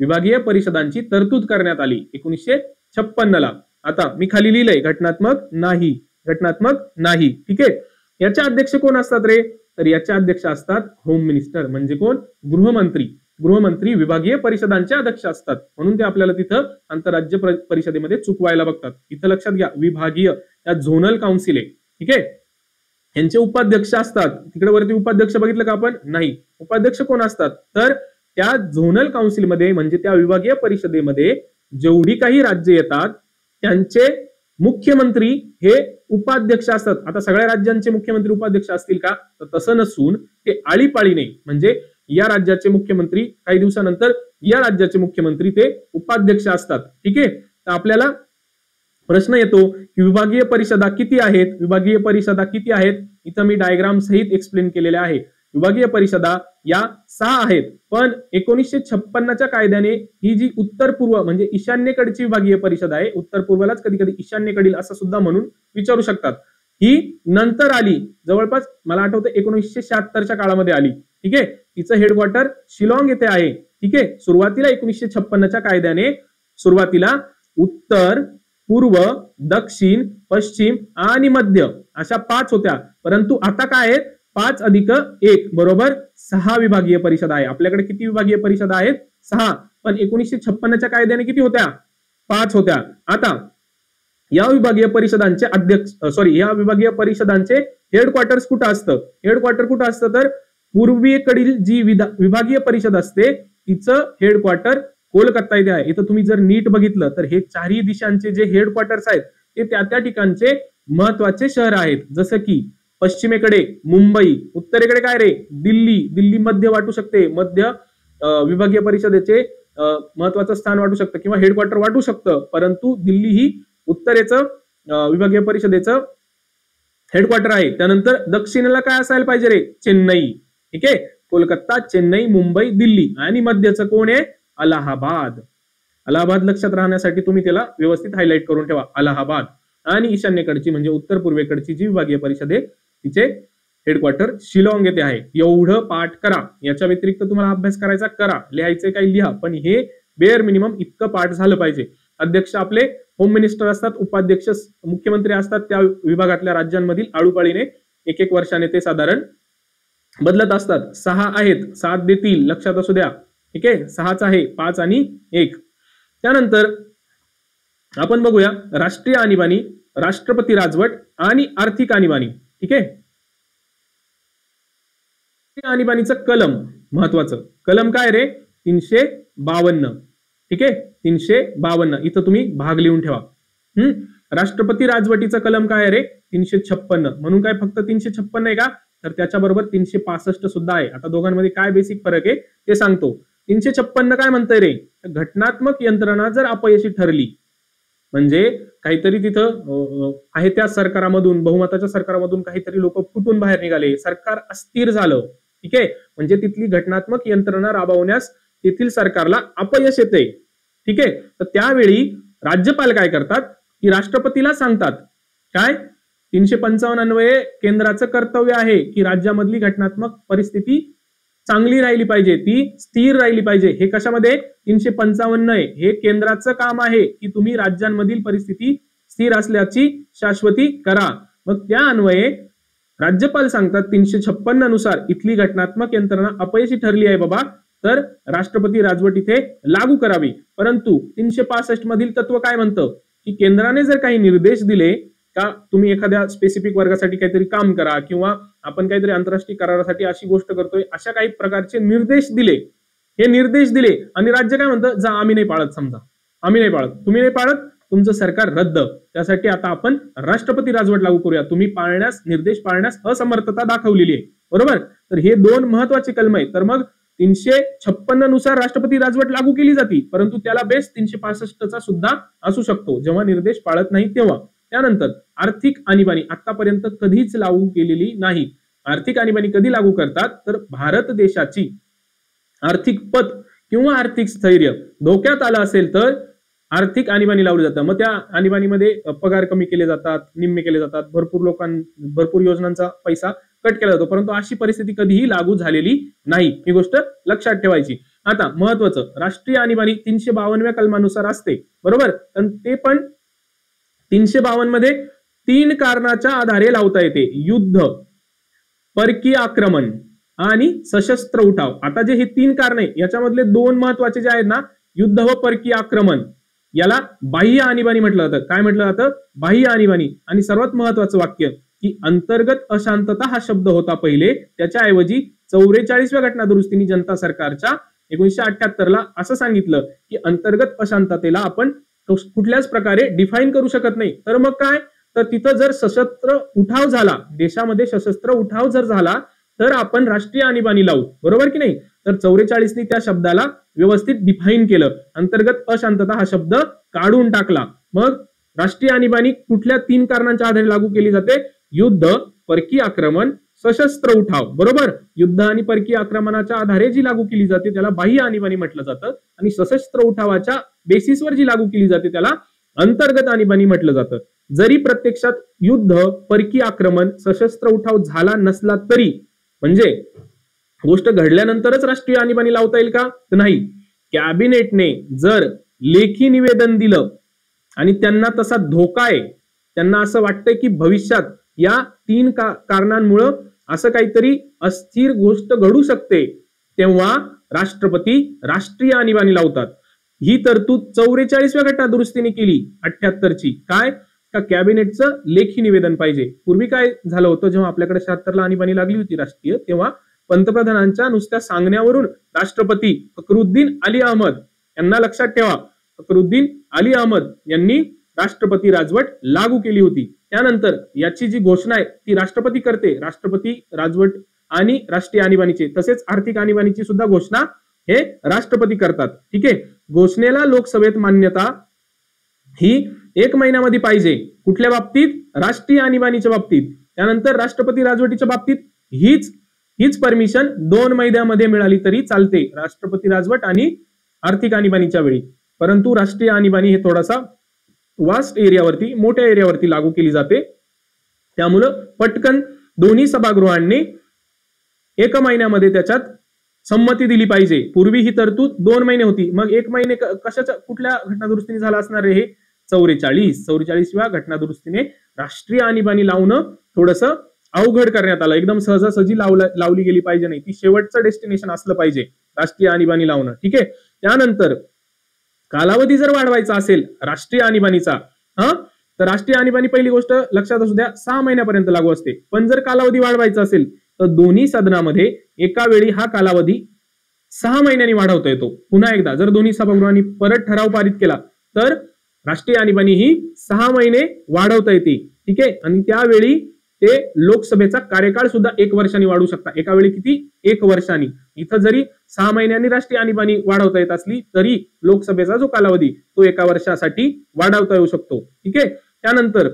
विभागीय परिषदांची तरतूद करण्यात आली 1956 ला. आता मी खाली लिहिलंय घटनात्मक नाही, घटनात्मक नाही. ठीक आहे. याचे अध्यक्ष कोण असतात रे, तर याचे अध्यक्ष असतात होम मिनिस्टर, म्हणजे कोण, गृहमंत्री. गृहमंत्री विभागीय परिषदांचे अध्यक्ष असतात म्हणून ते आपल्याला तिथं आंतरराज्य परिषदेमध्ये चुकवायला बघतात. इथं लक्षात घ्या विभागीय, त्या झोनल काउन्सिल आहे. ठीक आहे, यांचे उपाध्यक्ष असतात. तिकडे वरती उपाध्यक्ष बघितलं का आपण? नाही. उपाध्यक्ष कोण असतात? तर त्या झोनल काउन्सिलमध्ये म्हणजे त्या विभागीय परिषदेमध्ये जेवढी काही राज्य येतात त्यांचे मुख्यमंत्री हे उपाध्यक्ष असतात. आता सगळ्या राज्यांचे मुख्यमंत्री उपाध्यक्ष असतील का? तर तसं नसून ते आळीपाळीने, म्हणजे या राज्याचे मुख्यमंत्री काही दिवसानंतर या राज्याचे मुख्यमंत्री ते उपाध्यक्ष असतात. ठीक आहे, तर आपल्याला प्रश्न येतो की विभागीय परिषदा किती आहेत? विभागीय परिषदा किती आहेत? इथं मी डायग्राम सहित एक्सप्लेन केलेले आहे. विभागीय परिषदा या 6 आहेत, पण 1956च्या कायद्याने ही जी उत्तर पूर्व म्हणजे ईशान्येकडची विभागीय परिषद आहे, उत्तर पूर्वेलाच कधी कधी ईशान्येकडील असं सुद्धा म्हणून विचारू शकतात, ही नंतर आली. जवळपास मला आठवतं 1976च्या काळामध्ये आली. ठीक आहे, तिचं हेडक्वार्टर शिलाँग येथे आहे. ठीक आहे, सुरुवातीला 1956च्या कायद्याने सुरुवातीला उत्तर, पूर्व, दक्षिण, पश्चिम आणि मध्य अशा 5 होत्या, परंतु आता काय आहेत? 5 अधिक 1 बरोबर 6 विभागीय परिषद आहे. आपल्याकडे किती विभागीय परिषद आहेत? 6. पण 1956च्या कायद्याने किती होत्या? 5 होत्या. आता या विभागीय परिषदांचे या विभागीय परिषदांचे हेडक्वार्टर्स कुठं असतं? हेडक्वार्टर कुठं असतं? तर पूर्वेकडील जी विभागीय परिषद असते तिचं हेडक्वार्टर कोलकाता इथे आहे. इथं तुम्ही जर नीट बघितलं तर हे चारही दिशांचे जे हेडक्वार्टर्स आहेत ते त्या ठिकाणचे महत्वाचे शहर आहेत. जसं की पश्चिमेकडे मुंबई, उत्तरेकडे काय रे? दिल्ली. दिल्ली मध्य वाटू शकते, मध्य विभागीय परिषदेचे महत्वाचं स्थान वाटू शकतं किंवा हेडक्वार्टर वाटू शकतं, परंतु दिल्ली ही उत्तरेचं विभागीय परिषदेचं हेडक्वार्टर आहे. त्यानंतर दक्षिणेला काय असायला पाहिजे रे? चेन्नई. ठीक आहे, कोलकाता, चेन्नई, मुंबई, दिल्ली आणि मध्यचं कोण आहे? अलाहाबाद. अलाहाबाद लक्षात राहण्यासाठी तुम्ही त्याला व्यवस्थित हायलाइट करून ठेवा, अलाहाबाद. आणि ईशान्येकडची म्हणजे उत्तर पूर्वेकडची जी विभागीय परिषद आहे तिचे हेडक्वार्टर शिलाँग येथे आहे. एवढं पाठ करा. याच्या व्यतिरिक्त तुम्हाला अभ्यास करायचा करा, लिहायचे काही लिहा, पण हे बेअर मिनिमम इतकं पाठ झालं पाहिजे. अध्यक्ष आपले होम मिनिस्टर असतात, उपाध्यक्ष मुख्यमंत्री असतात त्या विभागातल्या राज्यांमधील आळूपाळीने 1-1 वर्षाने ते साधारण बदलत असतात. 6 आहेत, 7 देतील, लक्षात असू द्या. ठीक आहे, 6च आहे, 5 आणि 1. त्यानंतर आपण बघूया राष्ट्रीय आणीबाणी, राष्ट्रपती राजवट आणि आर्थिक आणीबाणी. ठीक आहे, आणीबाणीचं कलम महत्वाचं. कलम काय रे? 352. ठीक आहे, 352. इथं तुम्ही भाग लिहून ठेवा. राष्ट्रपती राजवटीचं कलम काय आहे रे? 356. म्हणून काय फक्त 356 आहे का? तर त्याच्याबरोबर 365 सुद्धा आहे. आता दोघांमध्ये काय बेसिक फरक आहे ते सांगतो. 356 काय म्हणतंय रे? घटनात्मक यंत्रणा जर अपयशी ठरली, म्हणजे काहीतरी तिथं आहे त्या सरकारामधून, बहुमताच्या सरकारामधून काहीतरी लोक फुटून बाहेर निघाले, सरकार अस्थिर झालं. ठीक आहे, म्हणजे तिथली घटनात्मक यंत्रणा राबवण्यास तेथील सरकारला अपयश येते. ठीक आहे, तर त्यावेळी राज्यपाल काय करतात की राष्ट्रपतीला सांगतात काय? 355 अन्वये केंद्राचं कर्तव्य आहे की राज्यामधली घटनात्मक परिस्थिती चांगली राहिली पाहिजे, ती स्थिर राहिली पाहिजे. हे कशामध्ये? 355 आहे. हे केंद्राचं काम आहे की तुम्ही राज्यांमधील परिस्थिती स्थिर असल्याची शाश्वती करा. मग त्या अन्वये राज्यपाल सांगतात 356 नुसार इथली घटनात्मक यंत्रणा अपयशी ठरली आहे बाबा, तर राष्ट्रपती राजवट इथे लागू करावी. परंतु 365 मधील तत्व काय म्हणतं की केंद्राने जर काही निर्देश दिले का तुम्ही एखाद्या स्पेसिफिक वर्गासाठी काहीतरी काम करा किंवा आपण काहीतरी आंतरराष्ट्रीय करारासाठी अशी गोष्ट करतोय, अशा काही प्रकारचे निर्देश दिले, हे निर्देश दिले आणि राज्य काय म्हणतं? जा, आम्ही नाही पाळत. समजा आम्ही नाही पाळत, तुम्ही नाही पाळत, तुमचं सरकार रद्द. त्यासाठी आता आपण राष्ट्रपती राजवट लागू करूया. तुम्ही निर्देश पाळण्यास असमर्थता दाखवलेली आहे. बरोबर, तर हे 2 महत्वाचे कलम आहेत. तर मग 356 नुसार राष्ट्रपती राजवट लागू केली जाते, परंतु त्याला बेस 365 सुद्धा असू शकतो जेव्हा निर्देश पाळत नाही तेव्हा. त्यानंतर आर्थिक आणीबाणी आतापर्यंत कधीच लागू केलेली नाही. आर्थिक आणीबाणी कधी लागू करतात? तर भारत देशाची आर्थिक पत किंवा आर्थिक स्थैर्य धोक्यात आलं असेल तर आर्थिक आणीबाणी लावली जातं. मग त्या आणीबाणीमध्ये पगार कमी केले जातात, निम्मे केले जातात, भरपूर योजनांचा पैसा कट केला जातो, परंतु अशी परिस्थिती कधीही लागू झालेली नाही. ही गोष्ट लक्षात ठेवायची. आता महत्वाचं, राष्ट्रीय आणीबाणी 352व्या कलमानुसार असते. बरोबर, पण ते पण 352 मध्ये 3 कारणाच्या आधारे लावता येते: युद्ध, परकीय आक्रमण आणि सशस्त्र उठाव. आता जे हे 3 कारण आहे याच्यामधले 2 महत्वाचे जे आहेत ना, युद्ध व परकीय आक्रमण, याला बाह्य आणीबाणी म्हटलं जातं. काय म्हटलं जातं? बाह्य आणीबाणी. आणि सर्वात महत्वाचं वाक्य की अंतर्गत अशांतता हा शब्द होता पहिले, त्याच्याऐवजी 44व्या घटना दुरुस्तीने जनता सरकारच्या 1978ला असं सांगितलं की अंतर्गत अशांततेला आपण कुठल्याच प्रकारे डिफाईन करू शकत नाही. तर मग काय, तर तिथं जर सशस्त्र उठाव झाला, देशामध्ये सशस्त्र उठाव जर झाला तर आपण राष्ट्रीय आणीबाणी लावू, बरोबर की नाही. तर 44नी त्या शब्दाला व्यवस्थित डिफाईन केलं, अंतर्गत अशांतता हा शब्द काढून टाकला. मग राष्ट्रीय आणीबाणी कुठल्या 3 कारणांच्या आधारे लागू केली जाते? युद्ध, परकीय आक्रमण, सशस्त्र उठाव, बरोबर. युद्ध आणि परकीय आक्रमणाच्या आधारे जी लागू केली जाते त्याला बाह्य आणीबाणी म्हटलं जातं, आणि सशस्त्र उठावाच्या बेसिसवर जी लागू केली जाते त्याला अंतर्गत आणीबाणी म्हटलं जातं. जरी प्रत्यक्षात युद्ध, परकीय आक्रमण, सशस्त्र उठाव झाला नसला तरी, म्हणजे गोष्ट घडल्यानंतरच राष्ट्रीय आणीबाणी लावता येईल का? तर नाही. कॅबिनेटने जर लेखी निवेदन दिलं आणि त्यांना तसा धोका आहे, त्यांना असं वाटतंय की भविष्यात या 3 कारणांमुळे असं काहीतरी अस्थिर गोष्ट घडू शकते, तेव्हा राष्ट्रपती राष्ट्रीय आणीबाणी लावतात. ही तरतूद 44व्या घटना दुरुस्तीने केली 78ची. काय? का कॅबिनेटचं लेखी निवेदन पाहिजे. पूर्वी काय झालं होतं, जेव्हा आपल्याकडे 76ला आणीबाणी लागली होती राष्ट्रीय, तेव्हा पंतप्रधानांच्या नुसत्या सांगण्यावरून राष्ट्रपती फखरुद्दीन अली अहमद यांना लक्षात ठेवा, फखरुद्दीन अली अहमद यांनी राष्ट्रपती राजवट लागू केली होती. त्यानंतर याची जी घोषणा आहे ती राष्ट्रपती करते. राष्ट्रपती राजवट आणि राष्ट्रीय आणीबाणीचे तसेच आर्थिक आणीबाणीची सुद्धा घोषणा हे राष्ट्रपती करतात. ठीक आहे. घोषणेला लोकसभेत मान्यता ही 1 महिन्यामध्ये पाहिजे. कुठल्या बाबतीत? राष्ट्रीय आणीबाणीच्या बाबतीत. त्यानंतर राष्ट्रपती राजवटीच्या बाबतीत हीच परमिशन 2 महिन्यामध्ये मिळाली तरी चालते, राष्ट्रपती राजवट आणि आर्थिक आणीबाणीच्या वेळी. परंतु राष्ट्रीय आणीबाणी हे थोडासा वास्ट एरियावरती, मोठ्या एरियावरती लागू केली जाते. त्यामुळं पटकन दोन्ही सभागृहांनी 1 महिन्यामध्ये त्याच्यात संमती दिली पाहिजे. पूर्वी ही तरतूद 2 महिने होती. मग 1 महिने कशाच्या कुठल्या घटना दुरुस्तीने झाला असणार आहे? हे 44व्या घटना दुरुस्तीने राष्ट्रीय आणीबाणी लावणं थोडंसं अवघड करण्यात आलं. एकदम सहजासहजी लावली गेली पाहिजे नाही, ती शेवटचं डेस्टिनेशन असलं पाहिजे राष्ट्रीय आणीबाणी लावणं. ठीक आहे. त्यानंतर कालावधी जर वाढवायचा असेल राष्ट्रीय आणीबाणीचा, तर राष्ट्रीय आणीबाणी पहिली गोष्ट लक्षात असू द्या 6 महिन्यापर्यंत लागू असते. पण जर कालावधी वाढवायचा असेल तर दोन्ही सदनामध्ये एका वेळी हा कालावधी 6 महिन्यांनी वाढवता येतो. पुन्हा एकदा जर दोन्ही सभागृहांनी परत ठराव पारित केला तर राष्ट्रीय आणीबाणी ही 6 महिने वाढवता येते. ठीक आहे. आणि त्यावेळी ते लोकसभेचा कार्यकाळ सुद्धा 1 वर्षांनी वाढू शकता. एका वेळी किती? 1 वर्षांनी. इथं जरी 6 महिन्यांनी राष्ट्रीय आणीबाणी वाढवता येत असली तरी लोकसभेचा जो कालावधी तो 1 वर्षासाठी वाढवता येऊ शकतो. ठीक आहे. त्यानंतर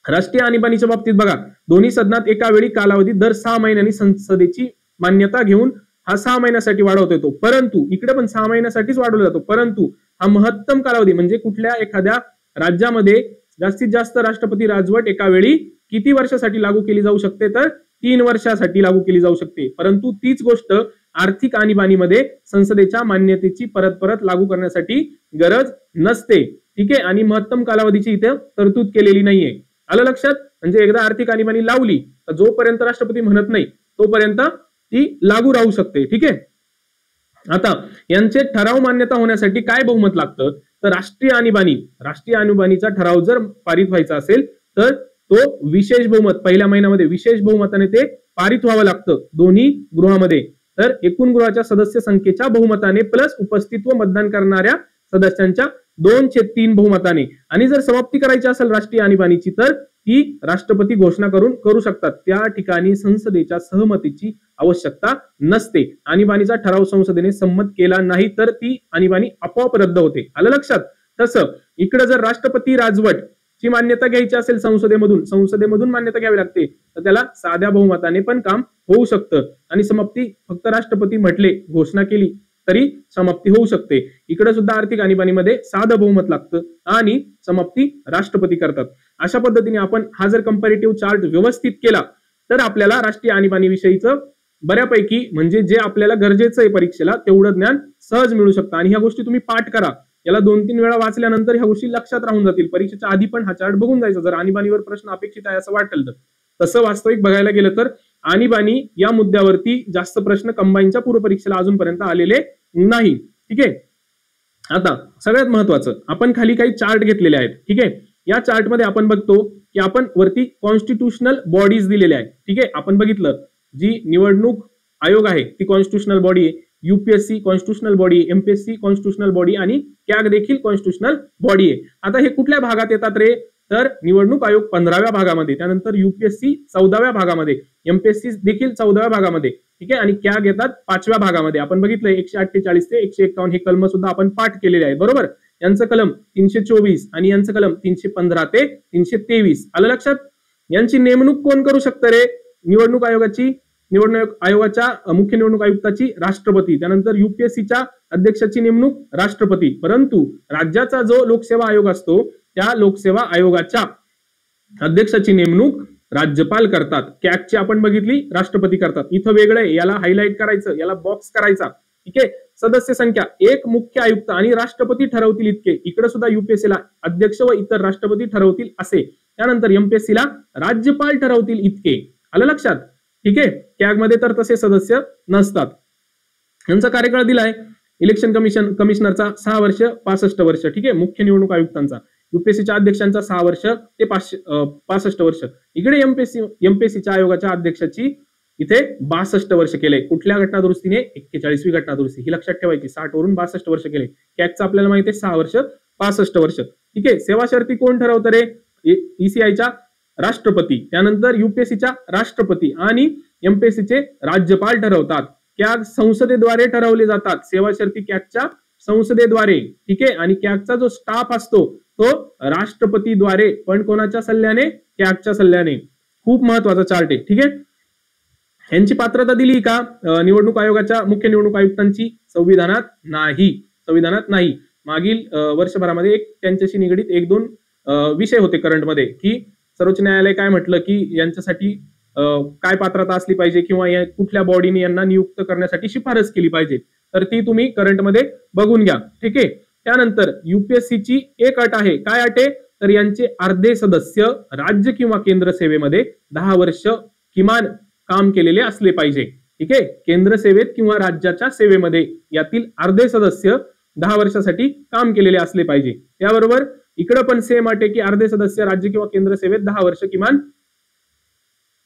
राष्ट्रीय आणीबाणीच्या बाबतीत बघा, दोन्ही सदनात एका वेळी कालावधी दर 6 महिन्यांनी संसदेची मान्यता घेऊन हा 6 महिन्यासाठी वाढवता येतो. परंतु इकडे पण 6 महिन्यासाठीच वाढवला जातो. परंतु हा महत्तम कालावधी म्हणजे कुठल्या एखाद्या राज्यामध्ये जास्तीत जास्त राष्ट्रपती राजवट एका वेळी किती वर्षासाठी लागू केली जाऊ शकते? तर 3 वर्षासाठी लागू केली जाऊ शकते. परंतु तीच गोष्ट आर्थिक आणीबाणीमध्ये संसदेच्या मान्यतेची परत लागू करण्यासाठी गरज नसते. ठीक आहे. आणि महत्तम कालावधीची इथे तरतूद केलेली नाहीये. आलं लक्षात? म्हणजे एकदा आर्थिक आणीबाणी लावली तर जोपर्यंत राष्ट्रपती म्हणत नाही तोपर्यंत ती लागू राहू शकते. ठीक आहे. आता यांचे ठराव मान्यता होण्यासाठी काय बहुमत लागतं? तर राष्ट्रीय आणीबाणीचा ठराव जर पारित व्हायचा असेल तर तो विशेष बहुमत, पहिल्या महिन्यामध्ये विशेष बहुमताने ते पारित व्हावं लागतं दोन्ही गृहामध्ये. तर एकूण गृहाच्या सदस्य संख्येच्या बहुमताने प्लस उपस्थित व मतदान करणाऱ्या सदस्यांच्या 2/3 बहुमताने. आणि जर समाप्ती करायची असेल राष्ट्रीय आणीबाणीची तर ती राष्ट्रपती घोषणा करू शकतात. त्या ठिकाणी संसदेच्या सहमतीची आवश्यकता नसते. आणीबाणीचा ठराव संसदेने संमत केला नाही तर ती आणीबाणी आपोआप रद्द होते. आलं लक्षात? तसं इकडे जर राष्ट्रपती राजवट ची मान्यता घ्यायची असेल संसदेमधून मान्यता घ्यावी लागते तर त्याला साध्या बहुमताने पण काम होऊ शकतं. आणि समाप्ती फक्त राष्ट्रपती म्हटले, घोषणा केली तरी समाप्ती होऊ शकते. इकडे सुद्धा आर्थिक आणीबाणीमध्ये साधं बहुमत लागतं आणि समाप्ती राष्ट्रपती करतात. अशा पद्धतीने आपण हा जर कंपॅरेटिव्ह चार्ट व्यवस्थित केला तर आपल्याला राष्ट्रीय आणीबाणी विषयीचं बऱ्यापैकी म्हणजे जे आपल्याला गरजेचं आहे परीक्षेला तेवढं ज्ञान सहज मिळू शकतं. आणि ह्या गोष्टी तुम्ही पाठ करा. याला 2-3 वेळा वाचल्यानंतर ह्या गोष्टी लक्षात राहून जातील. परीक्षेच्या आधी पण हा चार्ट बघून जायचा जर आणीबाणीवर प्रश्न अपेक्षित आहे असं वाटेल तर. तसं वास्तविक बघायला गेलं तर आणीबाणी या मुद्द्यावरती जास्त प्रश्न कंबाईनच्या पूर्व परीक्षेला अजूनपर्यंत आलेले नाही. ठीक आहे. आता सगळ्यात महत्वाचं, आपण खाली काही चार्ट घेतलेले आहेत. ठीक आहे, या चार्टमध्ये आपण बघतो की आपण वरती कॉन्स्टिट्यूशनल बॉडीज दिलेल्या आहेत. ठीक आहे, आपण बघितलं जी निवडणूक आयोग आहे ती कॉन्स्टिट्यूशनल बॉडी आहे, UPSC constitutional body, MPSC constitutional body आणि कॅग देखील कॉन्स्टिट्यूशनल बॉडी आहे. आता हे कुठल्या भागात येतात रे? तर निवडणूक आयोग 15व्या भागामध्ये, त्यानंतर युपीएससी 14व्या भागामध्ये, एमपीएससी देखील 14व्या भागामध्ये. ठीक आहे, आणि कॅग येतात 5व्या भागामध्ये. आपण बघितलं 148 ते 151 हे कलम सुद्धा आपण पाठ केलेले आहे. बरोबर, यांचं कलम 324 आणि यांचं कलम 315 ते 323. आलं लक्षात? यांची नेमणूक कोण करू शकतं रे? निवडणूक आयोगाच्या मुख्य निवडणूक आयुक्ताची राष्ट्रपती, त्यानंतर युपीएससीच्या अध्यक्षाची नेमणूक राष्ट्रपती. परंतु राज्याचा जो लोकसेवा आयोग असतो त्या लोकसेवा आयोगाच्या अध्यक्षाची नेमणूक राज्यपाल करतात. कॅगची आपण बघितली राष्ट्रपती करतात. इथं वेगळं आहे, याला हायलाइट करायचं, याला बॉक्स करायचा. ठीक आहे, सदस्य संख्या एक मुख्य आयुक्त आणि राष्ट्रपती ठरवतील इतके. इकडे सुद्धा युपीएससीला अध्यक्ष व इतर राष्ट्रपती ठरवतील असे. त्यानंतर एमपीएससीला राज्यपाल ठरवतील इतके. आलं लक्षात? ठीक आहे, कॅग मध्ये तर तसे सदस्य नसतात. यांचा कार्यकाळ दिलाय इलेक्शन कमिशनरचा 6 वर्ष 65 वर्ष. ठीक आहे, मुख्य निवडणूक आयुक्तांचा, युपीएससीच्या अध्यक्षांचा 6 वर्ष ते 65 वर्ष. इकडे एमपीएससीच्या आयोगाच्या अध्यक्षाची इथे 62 वर्ष केले. कुठल्या घटनादुरुस्तीने? 41वी घटनादुरुस्ती. ही लक्षात ठेवायची. 60 वरून 62 वर्ष केले. कॅगचं आपल्याला माहिती आहे 6 वर्ष 65 वर्ष. ठीक आहे, सेवा शर्ती कोण ठरवतं रे? ईसीआयच्या राष्ट्रपती, त्यानंतर युपीएससीच्या राष्ट्रपती आणि एमपीएससीचे राज्यपाल ठरवतात. कॅग संसदेद्वारे ठरवले जातात. सेवा शर्ती कॅगच्या संसदेद्वारे. ठीक आहे, आणि कॅगचा जो स्टाफ असतो तो राष्ट्रपतीद्वारे, पण कोणाच्या सल्ल्याने? कॅगच्या सल्ल्याने. खूप महत्वाचा चार्ट आहे. ठीक आहे, यांची पात्रता दिली का निवडणूक आयोगाच्या मुख्य निवडणूक आयुक्तांची? संविधानात नाही. संविधानात नाही. मागील वर्षभरामध्ये त्यांच्याशी निगडीत 1-2 विषय होते करंटमध्ये की सर्वोच्च न्यायालय काय म्हटलं की यांच्यासाठी काय पात्रता असली पाहिजे किंवा कुठल्या बॉडीने यांना नियुक्त करण्यासाठी शिफारस केली पाहिजे. तर ती तुम्ही करंटमध्ये बघून घ्या. ठीक आहे, त्यानंतर युपीएससीची एक अट आहे. काय अट आहे? तर यांचे अर्धे सदस्य राज्य किंवा केंद्र सेवेमध्ये 10 वर्ष किमान काम केलेले असले पाहिजे. ठीक आहे, केंद्र सेवेत किंवा राज्याच्या सेवेमध्ये यातील अर्धे सदस्य 10 वर्षासाठी काम केलेले असले पाहिजे. त्याबरोबर इकडे पण सेम अट आहे की अर्धे सदस्य राज्य किंवा केंद्र सेवेत 10 वर्ष किमान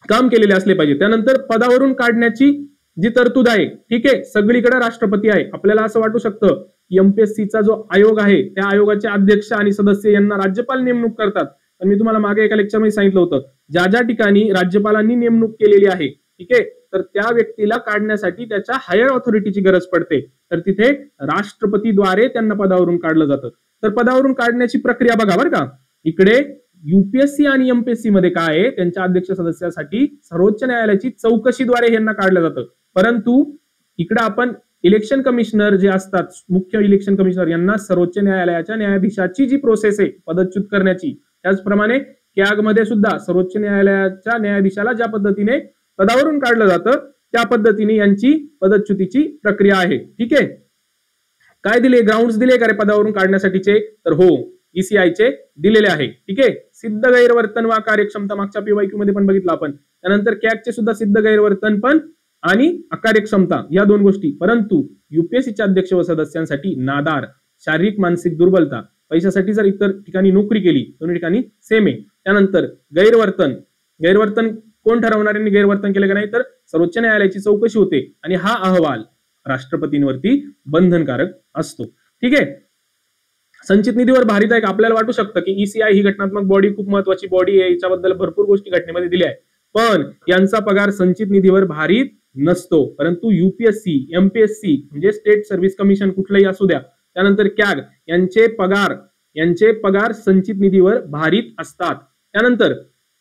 काम केलेले असले पाहिजे. त्यानंतर पदावरून काढण्याची जी तरतूद आहे, ठीक आहे, सगळीकडे राष्ट्रपती आहे. आपल्याला असं वाटू शकतं एमपीएससीचा जो आयोग आहे त्या आयोगाचे अध्यक्ष आणि सदस्य यांना राज्यपाल नेमणूक करतात. पण मी तुम्हाला मागे एका लेक्चरमध्ये सांगितलं होतं ज्या ठिकाणी राज्यपालांनी नेमणूक केलेली आहे, ठीक आहे, तर त्या व्यक्तीला काढण्यासाठी त्याच्या हायर ऑथॉरिटीची गरज पडते. तर तिथे राष्ट्रपतीद्वारे त्यांना पदावरून काढलं जातं. तर पदावरून काढण्याची प्रक्रिया बघा बरं का. इकडे युपीएससी आणि एमपीएससी मध्ये काय आहे? त्यांच्या अध्यक्ष सदस्यासाठी सर्वोच्च न्यायालयाची चौकशीद्वारे यांना काढलं जातं. परंतु इकडे आपण इलेक्शन कमिशनर जे असतात, मुख्य इलेक्शन कमिशनर, यांना सर्वोच्च न्यायालयाच्या न्यायाधीशाची जी प्रोसेस आहे पदच्युत करण्याची, त्याचप्रमाणे कॅग मध्ये सुद्धा सर्वोच्च न्यायालयाच्या न्यायाधीशाला ज्या पद्धतीने पदावरून काढलं जातं त्या पद्धतीने यांची पदच्युतीची प्रक्रिया आहे. ठीक आहे, काय दिले? ग्राउंड्स दिले का रे पदावरून काढण्यासाठीचे? तर हो, ईसीआयचे दिलेले आहे. ठीक आहे, सिद्ध गैरवर्तन वा कार्यक्षमता मागच्या पीवायक्यू मध्ये पण बघितलं आपण. त्यानंतर कॅगचे सुद्धा सिद्ध गैरवर्तन पण आणि अकार्यक्षमता या 2 गोष्टी. परंतु युपीएससीच्या अध्यक्ष व सदस्यांसाठी नादार, शारीरिक मानसिक दुर्बलता, पैशासाठी जर इतर ठिकाणी नोकरी केली, दोन्ही ठिकाणी सेम आहे. त्यानंतर गैरवर्तन कोण ठरवणार? यांनी गैरवर्तन केलं का नाही? तर सर्वोच्च न्यायालयाची चौकशी होते आणि हा अहवाल राष्ट्रपतींवरती बंधनकारक असतो. ठीक आहे, संचित निधीवर भारित आहे. आपल्याला वाटू शकतं की ईसीआय ही घटनात्मक बॉडी खूप महत्वाची बॉडी आहे, याच्याबद्दल भरपूर गोष्टी घटनेमध्ये दिल्या आहे, पण यांचा पगार संचित निधीवर भारित नसतो. परंतु युपीएससी, एमपीएससी म्हणजे स्टेट सर्व्हिस कमिशन कुठलंही असू द्या, त्यानंतर कॅग यांचे पगार संचित निधीवर भारित असतात. त्यानंतर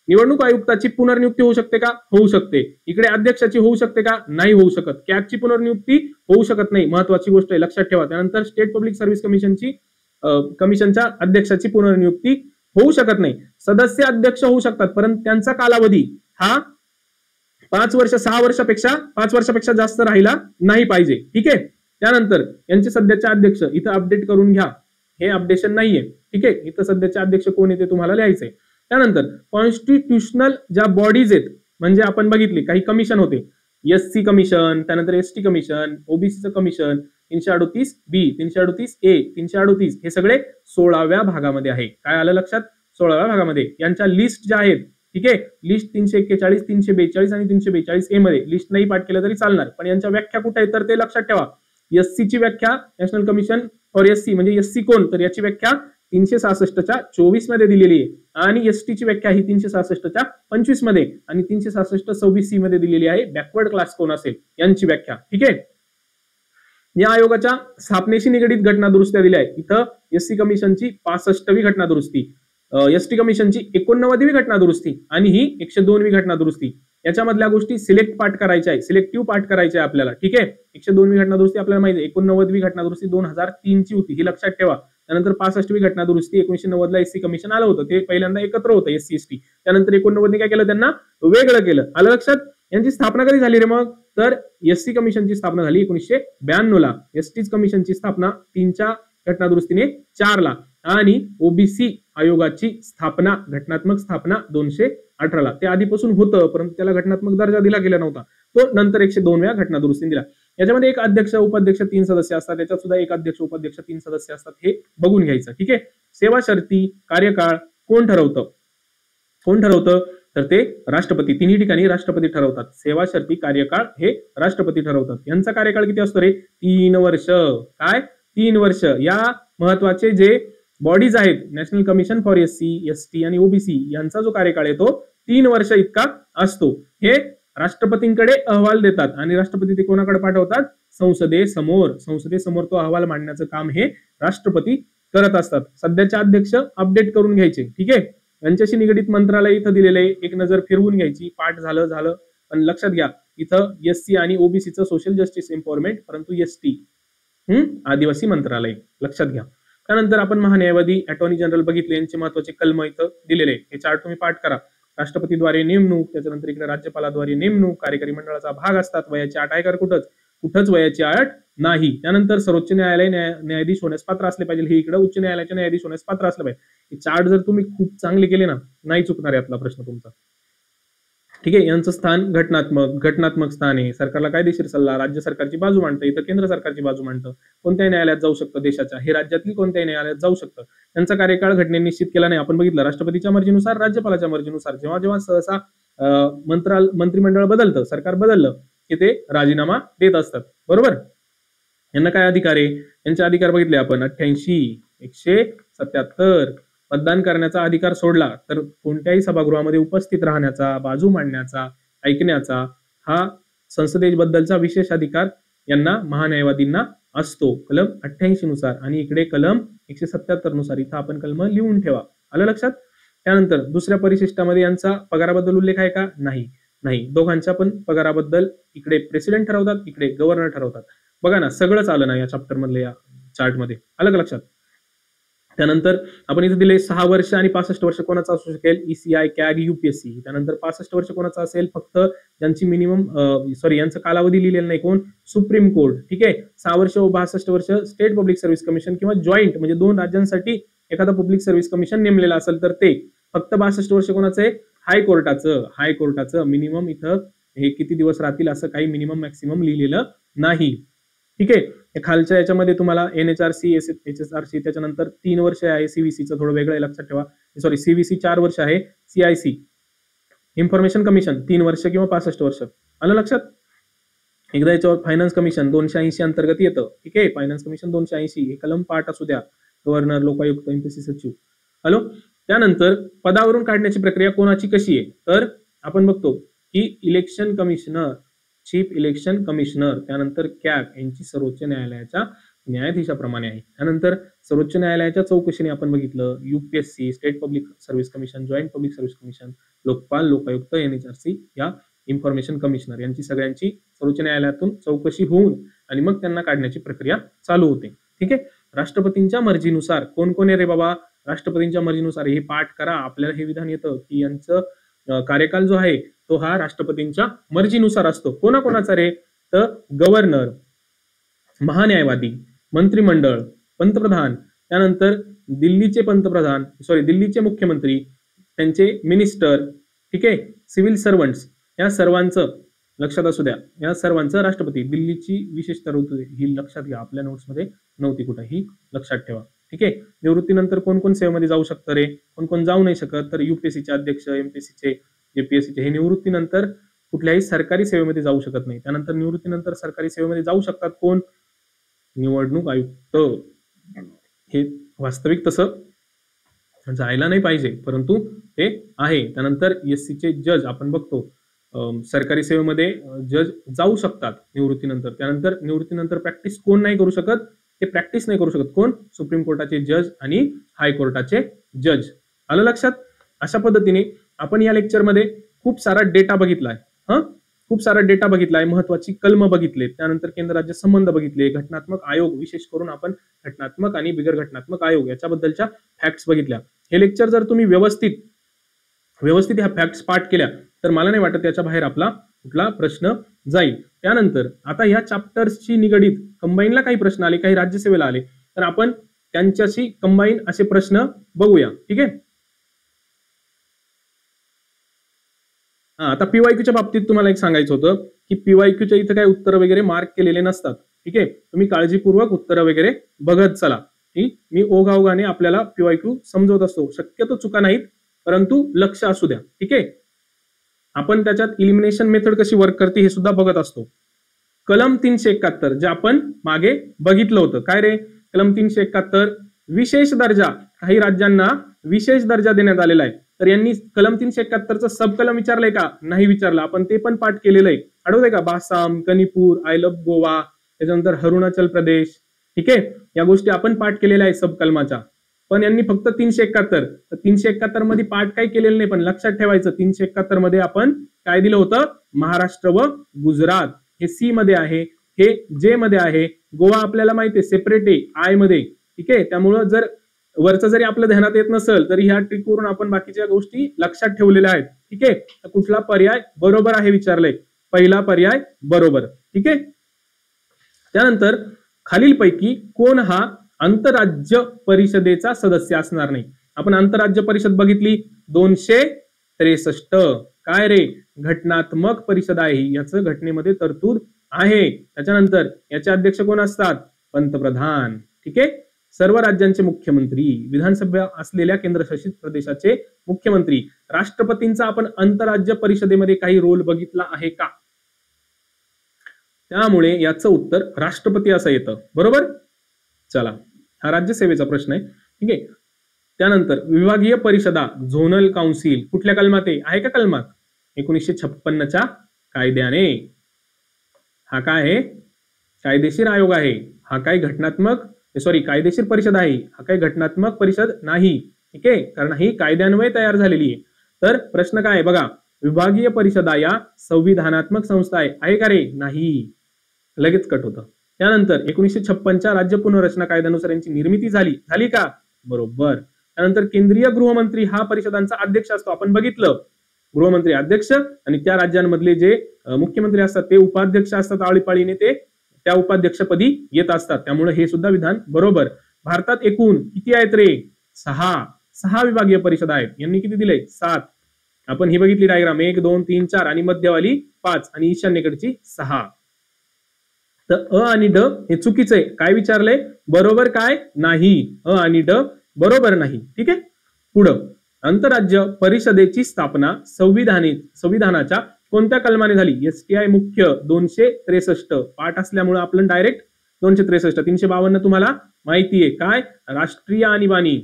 निवडणूक आयुक्ताची पुनर्नियुक्ती होऊ शकते का? होऊ शकते. इकडे अध्यक्षाची होऊ शकते का? नाही होऊ शकत. कॅगची पुनर्नियुक्ती होऊ शकत नाही. महत्वाची गोष्ट आहे, लक्षात ठेवा. त्यानंतर स्टेट पब्लिक सर्व्हिस कमिशनच्या अध्यक्षाची पुनर्नियुक्ती होऊ शकत नाही. सदस्य अध्यक्ष होऊ शकतात, परंतु त्यांचा कालावधी हा 5 वर्ष 6 वर्षापेक्षा 5 वर्षापेक्षा जास्त राहिला नाही पाहिजे. ठीक आहे, त्यानंतर यांचे सध्याचे अध्यक्ष इथं अपडेट करून घ्या, हे अपडेशन नाहीये. ठीक आहे, इथं सध्याचे अध्यक्ष कोण येते तुम्हाला लिहायचंय. त्यानंतर कॉन्स्टिट्यूशनल ज्या बॉडीज आहेत, म्हणजे आपण बघितले काही कमिशन होते, एससी कमिशन, त्यानंतर एसटी कमिशन, ओबीसीचं कमिशन, 338 बी, 338 ए, 338 हे सगळे 16व्या भागामध्ये आहे. काय आलं लक्षात? 16व्या भागामध्ये यांच्या लिस्ट ज्या आहेत, ठीक आहे, लिस्ट 341, 342 आणि 342 ए मध्ये लिस्ट नाही पाठ केलं तरी चालणार, पण यांच्या व्याख्या कुठे आहेत तर ते लक्षात ठेवा. एससी ची व्याख्या नॅशनल कमिशन फॉर एससी म्हणजे एससी कोण, तर याची व्याख्या 366च्या 24 मध्ये दिलेली आहे आणि एसटी ची व्याख्या ही 366च्या 25 मध्ये आणि 366 26 मध्ये दिलेली आहे. बॅकवर्ड क्लास कोण असेल यांची व्याख्या. ठीक आहे. या आयोगाच्या स्थापनेशी निगडीत घटना दुरुस्त्या दिल्या आहेत. इथं एससी कमिशनची 65वी घटना दुरुस्ती, एसटी कमिशनची 89वी घटना दुरुस्ती आणि ही 102वी घटना दुरुस्ती. याच्यामधल्या गोष्टी सिलेक्ट पाठ करायच्या आहे, सिलेक्टिव्ह पाठ करायचे आहे आपल्याला. ठीक आहे. 102वी घटना दुरुस्ती आपल्याला माहिती आहे. 89वी घटना दुरुस्ती 2003 ची होती, ही लक्षात ठेवा. त्यानंतर 65वी घटना दुरुस्ती 1990 ला एससी कमिशन आलं होतं, ते पहिल्यांदा एकत्र होतं एससी एसटी. त्यानंतर 89 काय केलं, त्यांना वेगळं केलं. आलं लक्षात? यांची स्थापना कधी झाली रे मग, तर एससी कमिशनची स्थापना झाली 1992 ला. एसटी कमिशनची स्थापना 3च्या घटना दुरुस्तीने 4 ला आणि ओबीसी आयोगाची स्थापना, घटनात्मक स्थापना 218 ला. ते आधीपासून होतं परंतु त्याला घटनात्मक दर्जा दिला गेला नव्हता, तो नंतर 102व्या घटना दुरुस्तीने दिला. याच्यामध्ये एक अध्यक्ष उपाध्यक्ष 3 सदस्य असतात, त्याच्यात सुद्धा एक अध्यक्ष उपाध्यक्ष 3 सदस्य असतात, हे बघून घ्यायचं. ठीक आहे. सेवा शर्ती कार्यकाळ कोण ठरवतं, कोण ठरवतं तर ते राष्ट्रपती. तिन्ही ठिकाणी राष्ट्रपती ठरवतात. सेवा शर्ती कार्यकाळ हे राष्ट्रपती ठरवतात. यांचा कार्यकाळ किती असतो रे, 3 वर्ष. काय, 3 वर्ष. या महत्वाचे जे बॉडीज आहेत, national commission for SC ST आणि ओबीसी, यांचा जो कार्यकाळ आहे तो 3 वर्ष इतका असतो. हे राष्ट्रपतींकडे अहवाल देतात आणि राष्ट्रपती ते कोणाकडे पाठवतात, संसदेसमोर. संसदेसमोर तो अहवाल मांडण्याचं काम हे राष्ट्रपती करत असतात. सध्याचे अध्यक्ष अपडेट करून घ्यायचे. ठीक आहे. यांच्याशी निगडीत मंत्रालय इथं दिलेलं आहे, एक नजर फिरवून घ्यायची. पाठ झालं पण लक्षात घ्या इथं एससी आणि ओबीसीचं सोशल जस्टिस एम्पॉवरमेंट, परंतु एसटी आदिवासी मंत्रालय, लक्षात घ्या. त्यानंतर आपण महान्यायवादी अटॉर्नी जनरल बघितले, यांचे महत्वाचे कलम इथं दिलेले. हे चार्ट तुम्ही पाठ करा. राष्ट्रपतीद्वारे नेमणूक, त्याच्यानंतर इकडे राज्यपालाद्वारे नेमणूक, कार्यकारी मंडळाचा भाग असतात. वयाची अट आहे का, कुठंच वयाची अट नाही. त्यानंतर सर्वोच्च न्यायालय न्यायाधीश होण्यास पात्र असले पाहिजे, हे इकडे उच्च न्यायालयाचे न्यायाधीश होण्यास पात्र असले पाहिजे. हे चार्ट जर तुम्ही खूप चांगले केले ना, नाही चुकणार यातला प्रश्न तुमचा. ठीक आहे. यांचं स्थान घटनात्मक स्थान आहे. सरकारला कायदेशीर सल्ला, राज्य सरकारची बाजू मांडतं, इथं केंद्र सरकारची बाजू मांडतं. कोणत्याही न्यायालयात जाऊ शकतं देशाच्या, हे राज्यातील कोणत्याही न्यायालयात जाऊ शकतं. त्यांचा कार्यकाळ घटनेने निश्चित केला नाही. आपण बघितलं राष्ट्रपतीच्या मर्जीनुसार, राज्यपालाच्या मर्जीनुसार. जेव्हा सहसा मंत्रिमंडळ बदलतं, सरकार बदललं की ते राजीनामा देत असतात. बरोबर. यांना काय अधिकार आहे, यांचे अधिकार बघितले आपण. 88, 177. मतदान करण्याचा अधिकार सोडला तर कोणत्याही सभागृहामध्ये उपस्थित राहण्याचा, बाजू मांडण्याचा, ऐकण्याचा हा संसदेबद्दलचा विशेष अधिकार यांना महान्यायवादींना असतो, कलम 88 नुसार. आणि इकडे कलम 177 नुसार. इथं आपण कलम लिहून ठेवा. आलं लक्षात? त्यानंतर दुसऱ्या परिशिष्टामध्ये यांचा पगाराबद्दल उल्लेख आहे का, नाही. दोघांच्या पण पगाराबद्दल इकडे प्रेसिडेंट ठरवतात, इकडे गव्हर्नर ठरवतात. बघा ना, सगळंच आलं ना या चॅप्टर मधले, या चार्ट मध्ये. आलं का लक्षात? त्यानंतर आपण इथे दिले 6 वर्ष आणि 65 वर्ष कोणाचा असू शकेल, ईसीआय, कॅग, युपीएससी. त्यानंतर 65 वर्ष कोणाचा असेल, फक्त ज्यांची यांचा कालावधी लिहिलेला नाही, कोण, सुप्रीम कोर्ट. ठीक आहे. 6 वर्ष व 62 वर्ष स्टेट पब्लिक सर्व्हिस कमिशन किंवा जॉईंट म्हणजे 2 राज्यांसाठी एखादा पब्लिक सर्व्हिस कमिशन नेमलेला असेल तर ते. फक्त 62 वर्ष कोणाचं आहे, हायकोर्टाचं. मिनिमम इथं हे किती दिवस राहतील असं काही मिनिमम मॅक्सिमम लिहिलेलं नाही. ठीक आहे. खालच्या याच्यामध्ये तुम्हाला एनएचआरसी, एचएसआरसी, त्याच्यानंतर 3 वर्ष आहे. सीव्हीसीचं थोडं वेगळं आहे, लक्षात ठेवा. सीव्हीसी 4 वर्ष आहे. सीआयसी इन्फॉर्मेशन कमिशन 3 वर्ष किंवा 65 वर्ष. आलं लक्षात? एकदा याच्यावर फायनान्स कमिशन 280 अंतर्गत येतं. ठीक आहे. फायनान्स कमिशन 280 हे कलम पाठ असू द्या. गव्हर्नर, लोकायुक्त, एमपीसी सचिव. हॅलो. त्यानंतर पदावरून काढण्याची प्रक्रिया कोणाची कशी आहे, तर आपण बघतो की election commissioner, chief election commissioner, त्यानंतर कॅग यांची सर्वोच्च न्यायालयाच्या न्यायाधीशाप्रमाणे आहे. त्यानंतर सर्वोच्च न्यायालयाच्या चौकशीने आपण बघितलं UPSC, state public service commission, joint public service commission, Lokpal, Lokayukta, NHRC या इन्फॉर्मेशन कमिशनर यांची सगळ्यांची सर्वोच्च न्यायालयातून चौकशी होऊन आणि मग त्यांना काढण्याची प्रक्रिया चालू होते. ठीक आहे. राष्ट्रपतींच्या मर्जीनुसार कोण आहे रे बाबा, राष्ट्रपतींच्या मर्जीनुसार. हे पाठ करा, आपल्याला हे विधान येतं की यांचं कार्यकाल जो आहे तो हा राष्ट्रपतींच्या मर्जीनुसार असतो. कोणाकोणाचा रे, तर गव्हर्नर, महान्यायवादी, मंत्रिमंडळ, पंतप्रधान, त्यानंतर दिल्लीचे मुख्यमंत्री, त्यांचे मिनिस्टर, ठीक आहे, सिव्हिल सर्वंट्स, या सर्वांचं लक्षात असू द्या, या सर्वांचं राष्ट्रपती. दिल्लीची विशेष तरतूद ही लक्षात घ्या, आपल्या नोट्समध्ये नव्हती कुठं, ही लक्षात ठेवा. ठीक आहे. निवृत्तीनंतर कोण कोण सेवेमध्ये जाऊ शकतं रे, कोण कोण जाऊ नाही शकत, तर युपीएससीचे अध्यक्ष, एमपीएससीचे, जेपीएससीचे हे निवृत्तीनंतर कुठल्याही सरकारी सेवेमध्ये जाऊ शकत नाही. त्यानंतर निवृत्तीनंतर सरकारी सेवेमध्ये जाऊ शकतात कोण, निवडणूक आयुक्त. हे वास्तविक तसं जायला नाही पाहिजे, परंतु ते आहे. त्यानंतर एससीचे जज आपण बघतो, सरकारी सेवेमध्ये जज जाऊ शकतात निवृत्तीनंतर. त्यानंतर निवृत्तीनंतर प्रॅक्टिस कोण नाही करू शकत, ते प्रॅक्टिस नाही करू शकत कोण, सुप्रीम कोर्टाचे जज आणि हायकोर्टाचे जज. आलं लक्षात. अशा पद्धतीने आपण या लेक्चरमध्ये खूप सारा डेटा बघितलाय. खूप सारा डेटा बघितलाय, महत्वाची कलम बघितले, त्यानंतर केंद्र राज्य संबंध बघितले, घटनात्मक आयोग, विशेष करून आपण घटनात्मक आणि बिगर घटनात्मक आयोग याच्याबद्दलच्या फॅक्ट्स बघितल्या. हे लेक्चर जर तुम्ही व्यवस्थित ह्या फॅक्ट्स पाठ केल्या तर मला नाही वाटत याच्या बाहेर आपला कुठला प्रश्न जाईल. त्यानंतर आता या चॅप्टर्सची निगडीत कंबाईनला काही प्रश्न आले, काही राज्यसेवेला आले, तर आपण त्यांच्याशी कंबाईन असे प्रश्न बघूया. ठीक आहे. आता पीवायक्यूच्या बाबतीत तुम्हाला एक सांगायचं होतं की पीवायक्यूच्या इथं काही उत्तर वगैरे मार्क केलेले नसतात. ठीक आहे. तुम्ही काळजीपूर्वक उत्तरं वगैरे बघत चला. मी ओघाओघाने आपल्याला पीवायक्यू समजवत असतो, शक्यतो चुका नाहीत, परंतु लक्ष असू द्या. ठीक आहे. आपण त्याच्यात इलिमिनेशन मेथड कशी वर्क करते हे सुद्धा बघत असतो. कलम 371 जे आपण मागे बघितलं होतं, काय रे, कलम 371 विशेष दर्जा, काही राज्यांना विशेष दर्जा देण्यात आलेला आहे. तर यांनी कलम 371चं सब कलम विचारलंय का, नाही विचारलं. आपण ते पण पाठ केलेलं आहे, आठवतंय का, बासाम, कनिपूर, आय लव्ह गोवा, त्याच्यानंतर अरुणाचल प्रदेश. ठीक आहे. या गोष्टी आपण पाठ केलेल्या आहे सब कलमाच्या. पण यांनी फक्त 371, तर 371 मध्ये पाठ काही केलेलं नाही, पण लक्षात ठेवायचं 371 मध्ये आपण काय दिलं होतं, महाराष्ट्र व गुजरात हे सी मध्ये आहे, हे जे मध्ये आहे, गोवा आपल्याला माहिती आहे सेपरेट आहे आय मध्ये. ठीक आहे. त्यामुळं जर वरचं जरी आपल्या ध्यानात येत नसेल तरी ह्या ट्रिक वरून आपण बाकीच्या गोष्टी लक्षात ठेवलेल्या आहेत. ठीक आहे. तर कुठला पर्याय बरोबर आहे विचारलंय, पहिला पर्याय बरोबर. ठीक आहे. त्यानंतर खालीलपैकी कोण हा आंतरराज्य परिषदेचा सदस्य असणार नाही. आपण आंतरराज्य परिषद बघितली 263, काय रे, घटनात्मक परिषद आहे, याचं घटनेमध्ये तरतूद आहे. त्याच्यानंतर याचे अध्यक्ष कोण असतात, पंतप्रधान. ठीक आहे. सर्व राज्यांचे मुख्यमंत्री, विधानसभा असलेल्या केंद्रशासित प्रदेशाचे मुख्यमंत्री, राष्ट्रपतींचा आपण आंतरराज्य परिषदेमध्ये काही रोल बघितला आहे का, त्यामुळे याचं उत्तर राष्ट्रपती असं येतं. बरोबर. चला, हा राज्यसेवेचा प्रश्न आहे. ठीक आहे. त्यानंतर विभागीय परिषदा, झोनल काउन्सिल कुठल्या कलमात आहे का कलमात, 1956च्या कायद्याने. हा काय आहे, कायदेशीर आयोग आहे. हा काय कायदेशीर परिषद आहे, हा काय घटनात्मक परिषद नाही. ठीक आहे. कारण ही कायद्यान्वये तयार झालेली आहे. तर प्रश्न काय आहे बघा, विभागीय परिषदा या संविधानात्मक संस्था आहे का रे, नाही, लगेच कट होतं. त्यानंतर 1956च्या राज्य पुनर्रचना कायद्यानुसार यांची निर्मिती झाली का, बरोबर. त्यानंतर केंद्रीय गृहमंत्री हा परिषदांचा अध्यक्ष असतो, आपण बघितलं, गृहमंत्री अध्यक्ष आणि त्या राज्यांमधले जे मुख्यमंत्री असतात ते उपाध्यक्ष असतात, आळीपाळीने ते त्या उपाध्यक्षपदी येत असतात. त्यामुळे हे सुद्धा विधान बरोबर. भारतात एकूण किती आहेत रे, 6 विभागीय परिषद आहेत. यांनी किती दिले, 7. आपण ही बघितली डायग्राम, 1 2 3 4 आणि मध्यवाली 5 आणि ईशान्येकडची 6. तर अ आणि ड हे चुकीचं आहे. काय विचारलंय, बरोबर काय नाही, अ आणि ड बरोबर नाही. ठीक आहे. पुढं, आंतरराज्य परिषदेची स्थापना संविधानाच्या कोणत्या कलमाने झाली, एसटीआय मुख्य 263. पाठ असल्यामुळे आपण डायरेक्ट 263. 352 तुम्हाला माहितीये, काय, राष्ट्रीय आणीबाणी.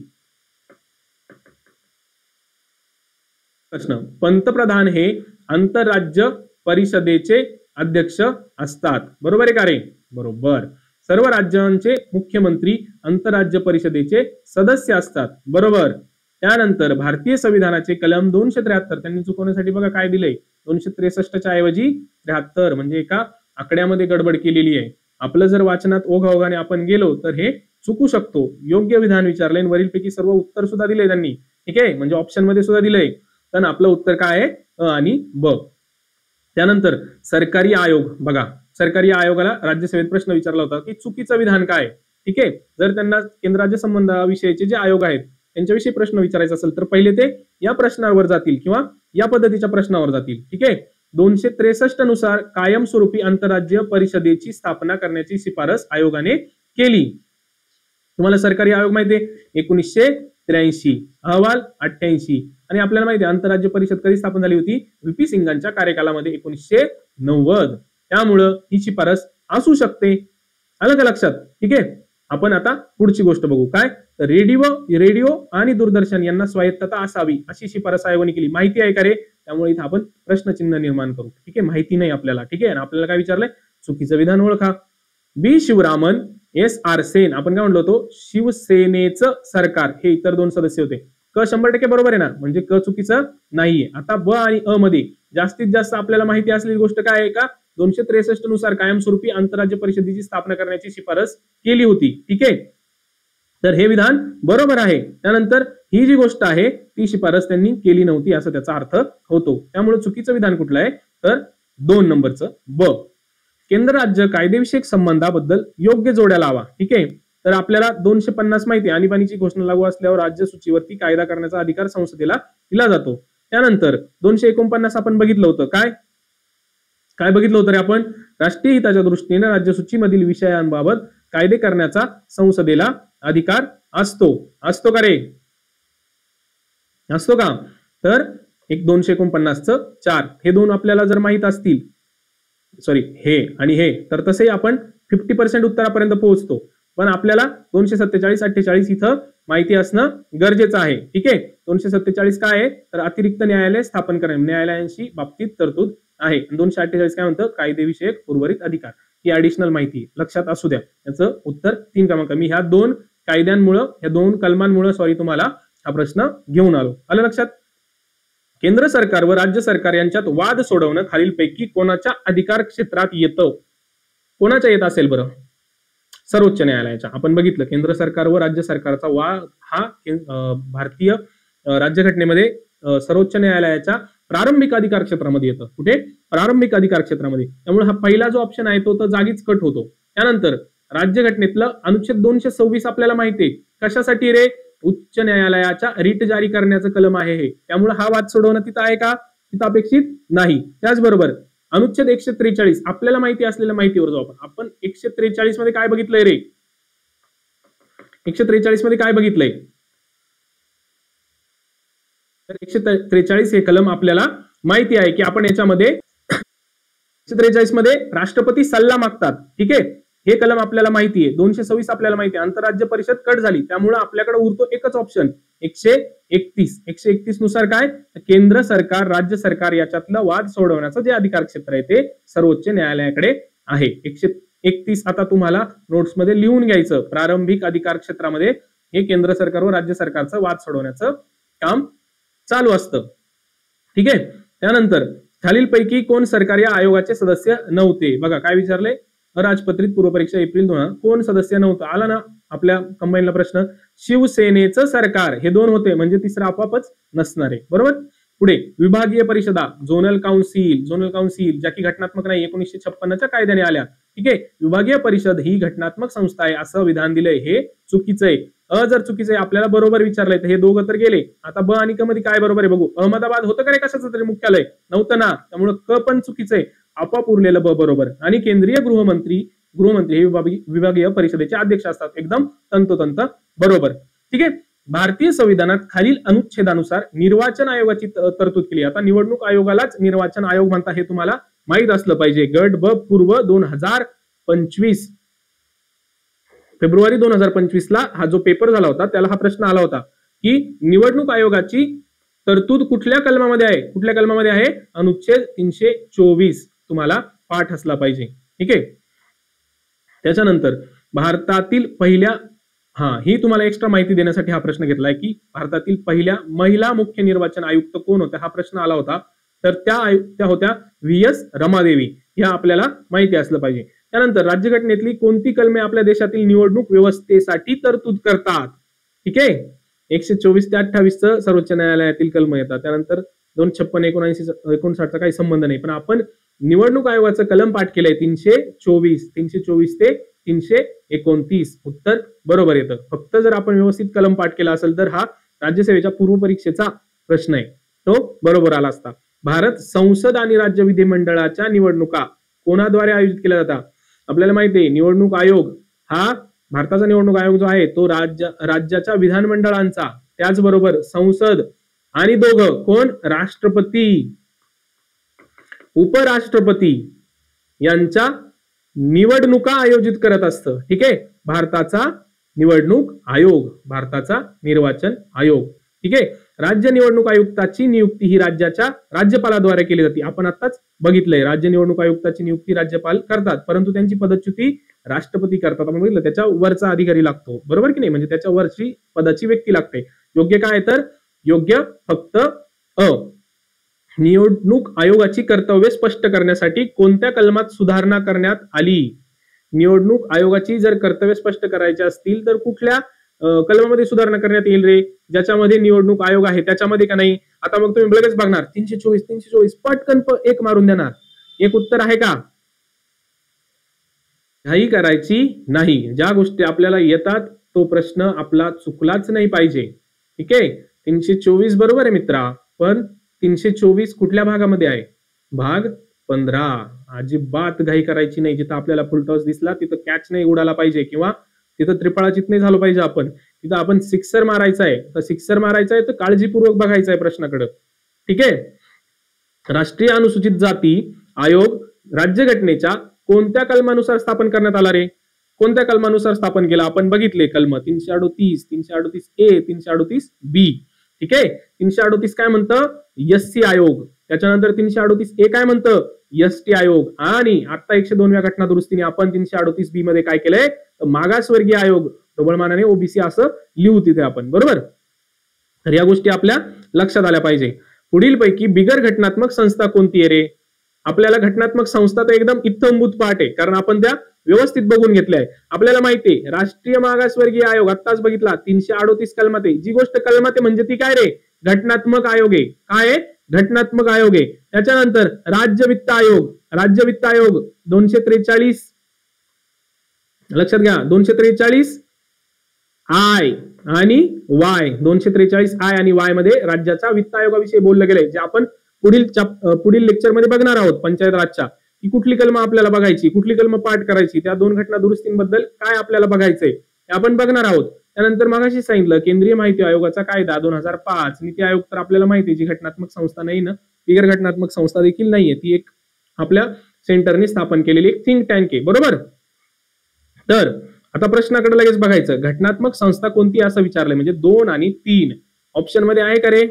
प्रश्न, पंतप्रधान हे आंतरराज्य परिषदेचे अध्यक्ष असतात, बरोबर आहे का रे, बरोबर. सर्व राज्यांचे मुख्यमंत्री आंतरराज्य परिषदेचे सदस्य असतात, बरोबर. त्यानंतर भारतीय संविधानाचे कलम 273 त्यांनी चुकवण्यासाठी बघा काय दिलंय, 263च्या ऐवजी 73, म्हणजे एका आकड्यामध्ये गडबड केलेली आहे. आपलं जर वाचनात ओघाओघाने आपण गेलो तर हे चुकू शकतो. योग्य विधान विचारलंय, वरीलपैकी सर्व उत्तर सुद्धा दिले त्यांनी. ठीक आहे. म्हणजे ऑप्शन मध्ये सुद्धा दिलंय. तर आपलं उत्तर काय आहे, अ आणि ब. त्यानंतर सरकारी आयोग बघा, सरकारी आयोगाला राज्यसेवेत प्रश्न विचारला होता की चुकीचं विधान काय. ठीक आहे. जर त्यांना केंद्र राज्य संबंधाविषयीचे जे आयोग आहेत त्यांच्याविषयी प्रश्न विचारायचा असेल तर पहिले ते या प्रश्नावर जातील किंवा या पद्धतीच्या प्रश्नावर जातील. ठीक आहे. 263 नुसार कायमस्वरूपी आंतरराज्य परिषदेची स्थापना करण्याची शिफारस आयोगाने केली. तुम्हाला सरकारी आयोग माहिती आहे 1983, अहवाल 88 आणि आपल्याला माहिती आहे आंतरराज्य परिषद कधी स्थापन झाली होती व्हीपी सिंगांच्या कार्यकालामध्ये 1990. त्यामुळं ही शिफारस असू शकते. आलं का लक्षात? ठीक आहे. आपण आता पुढची गोष्ट बघू. काय? तर रेडिओ आणि दूरदर्शन यांना स्वायत्तता असावी अशी शिफारस आयोगाने केली. माहिती आहे का रे? त्यामुळे इथं आपण प्रश्नचिन्ह निर्माण करू. ठीक आहे. माहिती नाही आपल्याला. ठीक आहे. आपल्याला काय विचारलंय? चुकीचं विधान ओळखा. बी शिवरामन, एस आर सेन, आपण काय म्हणलो होतो शिवसेनेचं सरकार, हे इतर 2 सदस्य होते. क 100% बरोबर आहे ना, म्हणजे क चुकीचं नाहीये. आता ब आणि अ मध्ये जास्तीत जास्त आपल्याला माहिती असलेली गोष्ट काय आहे का? 263 नुसार कायमस्वरूपी आंतरराज्य परिषदेची स्थापना करण्याची शिफारस केली होती. ठीक आहे. तर हे विधान बरोबर आहे. त्यानंतर ही जी गोष्ट आहे ती शिफारस त्यांनी केली नव्हती असं त्याचा अर्थ होतो. त्यामुळे चुकीचं विधान कुठलं आहे? तर 2 नंबरचं ब. केंद्र राज्य कायदेविषयक संबंधाबद्दल योग्य जोड्या लावा. ठीक आहे. तर आपल्याला 250 माहिती आहे आणीबाणीची घोषणा लागू असल्यावर राज्य सूचीवरती कायदा करण्याचा अधिकार संसदेला दिला जातो. त्यानंतर 249 आपण बघितलं होतं. काय बघितलं होतं रे आपण? राष्ट्रीय हिताच्या दृष्टीने राज्य सूचीमधील विषयांबाबत कायदे करण्याचा संसदेला अधिकार असतो. असतो का रे? असतो का? तर 249चं 4 हे 2 आपल्याला जर माहित असतील, सॉरी हे आणि हे, तर तसे आपण 50% उत्तरापर्यंत पोहोचतो. पण आपल्याला 247, 48 इथं माहिती असणं गरजेचं आहे. ठीक आहे. 247 काय आहे? तर अतिरिक्त न्यायालय स्थापन करणे, न्यायालयांशी बाबतीत तरतूद आहे. 248 काय म्हणतं? कायदेविषयक उर्वरित अधिकार. ही ऍडिशनल माहिती लक्षात असू द्या. याचं उत्तर 3 क्रमांक. मी ह्या 2 कायद्यांमुळे, ह्या 2 कलमांमुळे तुम्हाला हा प्रश्न घेऊन आलो. आलं लक्षात? केंद्र सरकार व राज्य सरकार यांच्यात वाद सोडवणं खालीलपैकी कोणाच्या अधिकार क्षेत्रात येतं? कोणाच्या येत असेल बरं? सर्वोच्च न्यायालयाच्या. आपण बघितलं केंद्र सरकार व राज्य सरकारचा वाद हा भारतीय राज्यघटनेमध्ये सर्वोच्च न्यायालयाच्या प्रारंभिक अधिकार क्षेत्रामध्ये येतं. कुठे? प्रारंभिक अधिकार क्षेत्रामध्ये. त्यामुळे हा पहिला जो ऑप्शन आहे तो तर जागीच कट होतो. त्यानंतर राज्यघटनेतलं अनुच्छेद 226 आपल्याला माहिती आहे कशासाठी रे? उच्च न्यायालयाच्या रिट जारी करण्याचं कलम आहे हे. त्यामुळे हा वाद सोडवणं तिथं आहे का? तिथं अपेक्षित नाही. त्याचबरोबर अनुच्छेद 143 आपल्याला माहिती असलेल्या माहितीवर जाऊ आपण 143 मध्ये काय बघितलंय रे? 143 मध्ये काय बघितलंय? तर 143 हे कलम आपल्याला माहिती आहे की आपण याच्यामध्ये 143 मध्ये राष्ट्रपती सल्ला मागतात. ठीक आहे. हे कलम आपल्याला माहिती आहे. 226 आपल्याला माहिती आहे आंतरराज्य परिषद कट झाली, त्यामुळे आपल्याकडे उरतो एकच ऑप्शन 131. 131 नुसार काय? केंद्र सरकार राज्य सरकार याच्यातलं वाद सोडवण्याचं जे अधिकार क्षेत्र आहे ते सर्वोच्च न्यायालयाकडे आहे. 131 आता तुम्हाला नोट्स मध्ये लिहून घ्यायचं. प्रारंभिक अधिकार क्षेत्रामध्ये हे केंद्र सरकार व राज्य सरकारचं वाद सोडवण्याचं काम चालू असतं. ठीक आहे. त्यानंतर खालीलपैकी कोण सरकारी आयोगाचे सदस्य नव्हते? बघा काय विचारले? अराजपत्रित पूर्वपरीक्षा एप्रिल 2000 कोण सदस्य नव्हतं? आला ना आपल्या कंबाईनला प्रश्न. शिवसेनेचं सरकार हे 2 होते, म्हणजे तिसरा आपापच नसणार आहे. बरोबर. पुढे विभागीय परिषदा, झोनल काउन्सिल ज्या की घटनात्मक नाही 1956च्या कायद्याने आल्या. ठीक आहे. विभागीय परिषद ही घटनात्मक संस्था आहे असं विधान दिलंय, हे चुकीचं आहे. अ जर चुकीचं आहे आपल्याला बरोबर विचारलंय तर हे दोघं तर गेले. आता ब आणि क मध्ये काय बरोबर आहे बघू. अहमदाबाद होतं का रे कशाचं तरी मुख्यालय? नव्हतं ना, त्यामुळे क पण चुकीचं आहे. आपोआप उरलेलं ब बरोबर. आणि केंद्रीय गृहमंत्री हे विभागीय परिषदेचे अध्यक्ष असतात. एकदम तंतोतंत बरोबर. ठीक आहे. भारतीय संविधानात खालील अनुच्छेदानुसार निर्वाचन आयोगाची तरतूद केली. आता निवडणूक आयोगालाच निर्वाचन आयोग म्हणतात हे तुम्हाला माहित असलं पाहिजे. गट ब पूर्व 2025 फेब्रुवारी 2025 ला हा जो पेपर झाला होता त्याला हा प्रश्न आला होता की निवडणूक आयोगाची तरतूद कुठल्या कलमामध्ये आहे? कुठल्या कलमामध्ये आहे? अनुच्छेद 324 तुम्हाला पाठ असला पाहिजे. ठीक आहे. त्याच्यानंतर भारतातील पहिल्या ही तुम्हाला एक्स्ट्रा माहिती देण्यासाठी हा प्रश्न घेतलाय की भारतातील पहिल्या महिला मुख्य निर्वाचन आयुक्त कोण होत्या? हा प्रश्न आला होता. तर त्या होत्या VS रमादेवी. ह्या आपल्याला माहिती असलं पाहिजे. त्यानंतर राज्यघटनेतली कोणती कलमे आपल्या देशातील निवडणूक व्यवस्थेसाठी तरतूद करतात? ठीक आहे. 124 ते 28 सर्वोच्च न्यायालयातील कलम येतात. त्यानंतर 256, 59चा काही संबंध नाही. पण आपण निवडणूक आयोगाचं कलम पाठ केलंय 324 ते 329. उत्तर बरोबर येतं. फक्त जर आपण व्यवस्थित कलम पाठ केला असेल तर हा राज्यसेवेच्या पूर्व परीक्षेचा प्रश्न आहे, तो बरोबर आला असता. भारत संसद आणि राज्य विधिमंडळाच्या निवडणुका कोणाद्वारे आयोजित केल्या जातात? आपल्याला माहिती आहे निवडणूक आयोग हा भारताचा निवडणूक आयोग जो आहे तो राज्याच्या विधानमंडळांचा, त्याचबरोबर संसद आणि दोघं कोण, राष्ट्रपती उपराष्ट्रपती यांच्या निवडणुका आयोजित करत असतं. ठीक आहे, भारताचा निवडणूक आयोग, भारताचा निर्वाचन आयोग. ठीक आहे, राज्य निवडणूक आयुक्ताची नियुक्ती ही राज्याच्या राज्यपालाद्वारे केली जाते. आपण आताच बघितलंय राज्य निवडणूक आयुक्ताची नियुक्ती राज्यपाल करतात, परंतु त्यांची पदच्युती राष्ट्रपती करतात. आपण बघितलं त्याच्या वरचा अधिकारी लागतो, बरोबर की नाही, म्हणजे त्याच्या वरची पदाची व्यक्ती लागते. योग्य काय तर योग्य फक्त अ. निवडणूक आयोगाची कर्तव्ये स्पष्ट करण्यासाठी कोणत्या कलमात सुधारणा करण्यात आली? निवडणूक आयोगाची जर कर्तव्य स्पष्ट करायची असतील तर कुठल्या कलमामध्ये सुधारणा करण्यात येईल रे? ज्याच्यामध्ये निवडणूक आयोग आहे त्याच्यामध्ये का नाही? आता मग तुम्ही लगेच बघणार 324 पटकन एक मारून देणार. एक उत्तर आहे का? घाई करायची नाही. ज्या गोष्टी आपल्याला येतात तो प्रश्न आपला चुकलाच नाही पाहिजे. ठीक आहे, 324 बरोबर आहे मित्रा, पण 324 कुठल्या भागामध्ये आहे? भाग 15. अजिबात घाई करायची नाही. जिथं आपल्याला फुलटॉस दिसला तिथं कॅच नाही उडाला पाहिजे, किंवा तिथं त्रिफळाचीत नाही झालं पाहिजे. आपण तिथं आपण सिक्सर मारायचा आहे, तर सिक्सर मारायचा आहे तर काळजीपूर्वक बघायचं आहे प्रश्नाकडे. ठीक आहे, राष्ट्रीय अनुसूचित जाती आयोग राज्यघटनेच्या कोणत्या कलमानुसार स्थापन करण्यात आला रे? कोणत्या कलमानुसार स्थापन केला? आपण बघितले कलम 338, 338A, 338B. ठीक आहे, 338 काय म्हणतं? SC आयोग. त्याच्यानंतर 338A काय म्हणतं? ST आयोग. आणि आता 102व्या घटना दुरुस्तीने आपण 338B मध्ये काय केलंय? मागासवर्गीय आयोग, ढोबळमानाने ओबीसी असं लिहू तिथे आपण, बरोबर. तर या गोष्टी आपल्या लक्षात आल्या पाहिजे. पुढील पैकी बिगर घटनात्मक संस्था कोणती आहे रे? आपल्याला घटनात्मक संस्था तर एकदम इत्थंभूत पाठ आहे, कारण आपण त्या व्यवस्थित बघून घेतल्या आहे. आपल्याला माहिती आहे राष्ट्रीय मागासवर्गीय आयोग आत्ताच बघितला 338 कलमात आहे. जी गोष्ट कलमात आहे म्हणजे ती काय रे? घटनात्मक आयोग आहे. काय आहे? घटनात्मक आयोग आहे. त्याच्यानंतर राज्य वित्त आयोग, राज्य वित्त आयोग 243, लक्षात घ्या 243 आय आणि वाय, 243 आय आणि वाय मध्ये राज्याच्या वित्त आयोगाविषयी बोललं गेलंय, जे आपण पुढील लेक्चर मध्ये बघणार आहोत. पंचायत राजच्या की कुठली कलम आपल्याला बघायची, कुठली कलम पाठ करायची, त्या दोन घटना दुरुस्तींबद्दल काय आपल्याला बघायचंय हे आपण बघणार आहोत. त्यानंतर मगाशी सांगितलं केंद्रीय माहिती आयोगाचा कायदा 2005. नीती आयोग तर आपल्याला माहिती आहे जी घटनात्मक संस्था नाही ना, बिगर घटनात्मक संस्था देखील नाहीये, ती एक आपल्या सेंटरने स्थापन केलेली एक थिंक टँक आहे, बरोबर. तर आता प्रश्नाकडे लगेच बघायचं. घटनात्मक संस्था कोणती असं विचारलंय, म्हणजे 2 आणि 3 ऑप्शन मध्ये आहे का रे?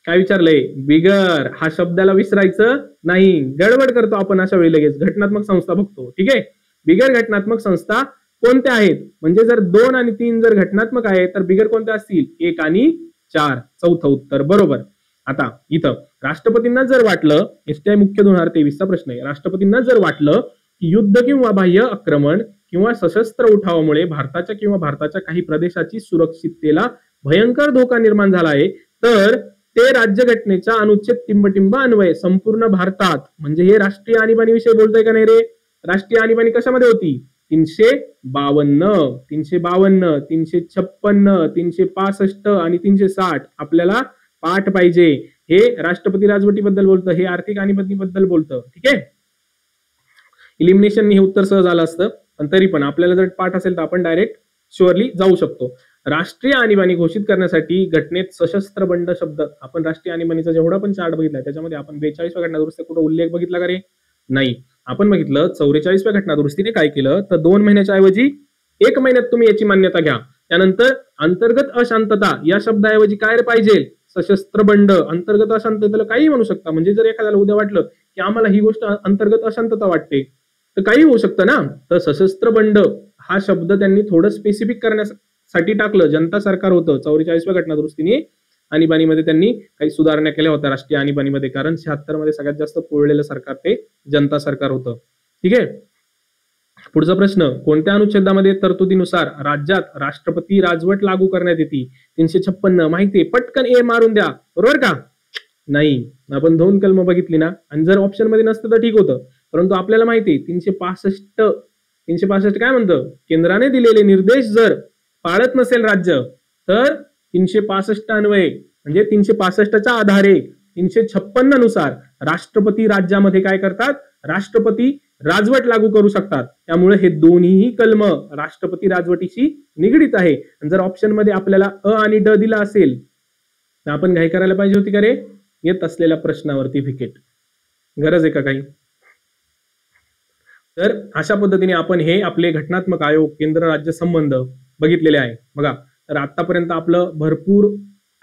काय विचारलंय? बिगर. हा शब्दाला विसरायचं नाही, गडबड करतो आपण अशा वेळी लगेच. घटनात्मक संस्था बघतो. ठीक आहे, बिगर घटनात्मक संस्था कोणत्या आहेत? म्हणजे जर 2 आणि 3 जर घटनात्मक आहे तर बिगर कोणत्या असतील? 1 आणि 4. चौथं उत्तर बरोबर. आता इथं राष्ट्रपतींना जर वाटलं, एसटीआय मुख्य 2023चा प्रश्न आहे, राष्ट्रपतींना जर वाटलं की युद्ध किंवा बाह्य आक्रमण किंवा सशस्त्र उठावामुळे भारताच्या किंवा भारताच्या काही प्रदेशाची सुरक्षिततेला भयंकर धोका निर्माण झाला आहे, तर ते राज्यघटनेच्या अनुच्छेद टिंबटिंब अन्वये संपूर्ण भारतात, म्हणजे हे राष्ट्रीय आणीबाणीविषयी बोलतोय का नाही रे? राष्ट्रीय आणीबाणी कशामध्ये होती? 352, 352, 356, 365 आणि 360 आपल्याला पाठ पाहिजे. हे राष्ट्रपती राजवटीबद्दल बोलतं, हे आर्थिक आणीबाणीबद्दल बोलतं. ठीक आहे, इलिमिनेशन हे उत्तर सहज आलं असतं, पण तरी पण आपल्याला जर पाठ असेल तर आपण डायरेक्ट शुअरली जाऊ शकतो. राष्ट्रीय आणीबाणी घोषित करण्यासाठी घटनेत सशस्त्र बंड शब्द, आपण राष्ट्रीय आणीबाणीचा जेवढा पण चार्ट बघितलाय त्याच्यामध्ये आपण 42व्या घटना दुरुस्ती कुठं उल्लेख बघितला का रे? नाही. आपण बघितलं 44व्या घटना दुरुस्तीने काय केलं तर 2 महिन्याच्या ऐवजी 1 महिन्यात तुम्ही याची मान्यता घ्या. त्यानंतर अंतर्गत अशांतता या शब्दाऐवजी काय पाहिजे? सशस्त्र बंड. अंतर्गत अशांततेला काही म्हणू शकता, म्हणजे जर एखाद्याला उद्या वाटलं की आम्हाला ही गोष्ट अंतर्गत अशांतता वाटते तर काही होऊ शकतं ना, तर सशस्त्र बंड हा शब्द त्यांनी थोडं स्पेसिफिक करण्यासाठी टाकलं. जनता सरकार होतं 44व्या घटना दुरुस्तीने आणीबाणीमध्ये त्यांनी काही सुधारणा केल्या होत्या राष्ट्रीय आणीबाणीमध्ये, कारण 76 मध्ये सगळ्यात जास्त पोळलेलं सरकार ते जनता सरकार होतं. ठीक आहे, पुढचा प्रश्न. कोणत्या अनुच्छेदामध्ये तरतुदीनुसार राज्यात राष्ट्रपती राजवट लागू करण्यात येते? 356 माहिती आहे, पटकन ए मारून द्या, बरोबर का? नाही, आपण 2 कलम बघितली ना, आणि जर ऑप्शन मध्ये नसतं तर ठीक होतं, परंतु आपल्याला माहिती आहे 365 काय म्हणतं? केंद्राने दिलेले निर्देश जर पाळत नसेल राज्य तर 365 अन्वये, म्हणजे 365च्या आधारे 356 नुसार राष्ट्रपती राज्यामध्ये काय करतात, राष्ट्रपती राजवट लागू करू शकतात. त्यामुळे हे दोन्ही कलम राष्ट्रपती राजवटीशी निगडीत आहे. जर ऑप्शन मध्ये आपल्याला अ आणि ड दिला असेल तर आपण काय करायला पाहिजे होती का रे, येत असलेल्या प्रश्नावरती विकेट. गरज आहे का काही? तर अशा पद्धतीने आपण हे आपले घटनात्मक आयोग, केंद्र राज्य संबंध बघितलेले आहे. बघा, तर आतापर्यंत आपलं भरपूर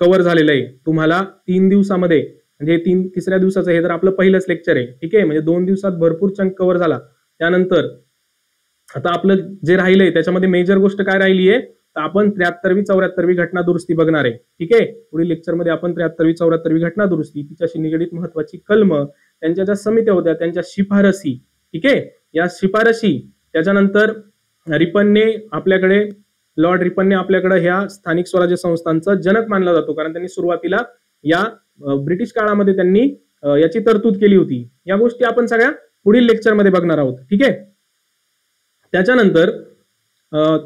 कव्हर झालेलं आहे. तुम्हाला 3 दिवसामध्ये म्हणजे तिसऱ्या दिवसाचं हे तर आपलं पहिलंच लेक्चर आहे. ठीक आहे, म्हणजे 2 दिवसात भरपूर चंक कव्हर झाला. त्यानंतर आता आपलं जे राहिलंय त्याच्यामध्ये मेजर गोष्ट काय राहिली आहे, तर आपण 73वी 74वी घटना दुरुस्ती बघणार आहे. ठीक आहे, पुढील लेक्चरमध्ये आपण 73वी 74वी घटना दुरुस्ती, तिच्याशी निगडीत महत्वाची कलम, त्यांच्या ज्या समित्या होत्या त्यांच्या शिफारसी, ठीक आहे, या शिफारसी, त्याच्यानंतर रिपनने आपल्याकडे, लॉर्ड रिपनने आपल्याकडे ह्या स्थानिक स्वराज्य संस्थांचा जनक मानला जातो, कारण त्यांनी सुरुवातीला या ब्रिटिश काळामध्ये त्यांनी याची तरतूद केली होती. या गोष्टी आपण सगळ्या पुढील लेक्चरमध्ये बघणार आहोत. ठीक आहे,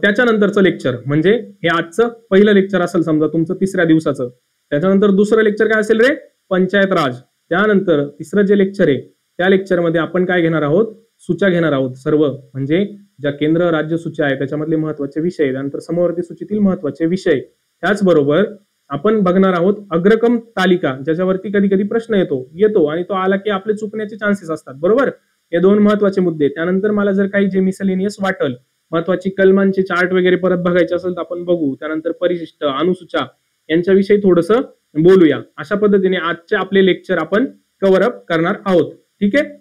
त्याच्यानंतरचं लेक्चर म्हणजे हे आजचं पहिलं लेक्चर असेल समजा तुमचं तिसऱ्या दिवसाचं. त्याच्यानंतर दुसरं लेक्चर काय असेल रे, पंचायत राज. त्यानंतर तिसरं जे लेक्चर आहे त्या लेक्चरमध्ये आपण काय घेणार आहोत, सूच्या घेणार आहोत सर्व, म्हणजे ज्या केंद्र राज्य सूच्या आहे त्याच्यामधले महत्वाचे विषय, त्यानंतर समवर्ती सूचीतील महत्वाचे विषय. त्याचबरोबर आपण बघणार आहोत अग्रक्रम तालिका, ज्याच्यावरती कधी कधी प्रश्न येतो आणि तो आला की आपले चुकण्याचे चान्सेस असतात. बरोबर, हे 2 महत्वाचे मुद्दे. त्यानंतर मला जर काही जे मिसलेनियस वाटल, महत्वाची कलमांचे चार्ट वगैरे परत बघायचे असेल तर आपण बघू. त्यानंतर परिशिष्ट, अनुसूच्या यांच्याविषयी थोडंसं बोलूया. अशा पद्धतीने आजचे आपले लेक्चर आपण कव्हर अप करणार आहोत. ठीक आहे,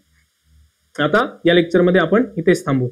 आता या लेक्चरमध्ये आपण इथेच थांबू.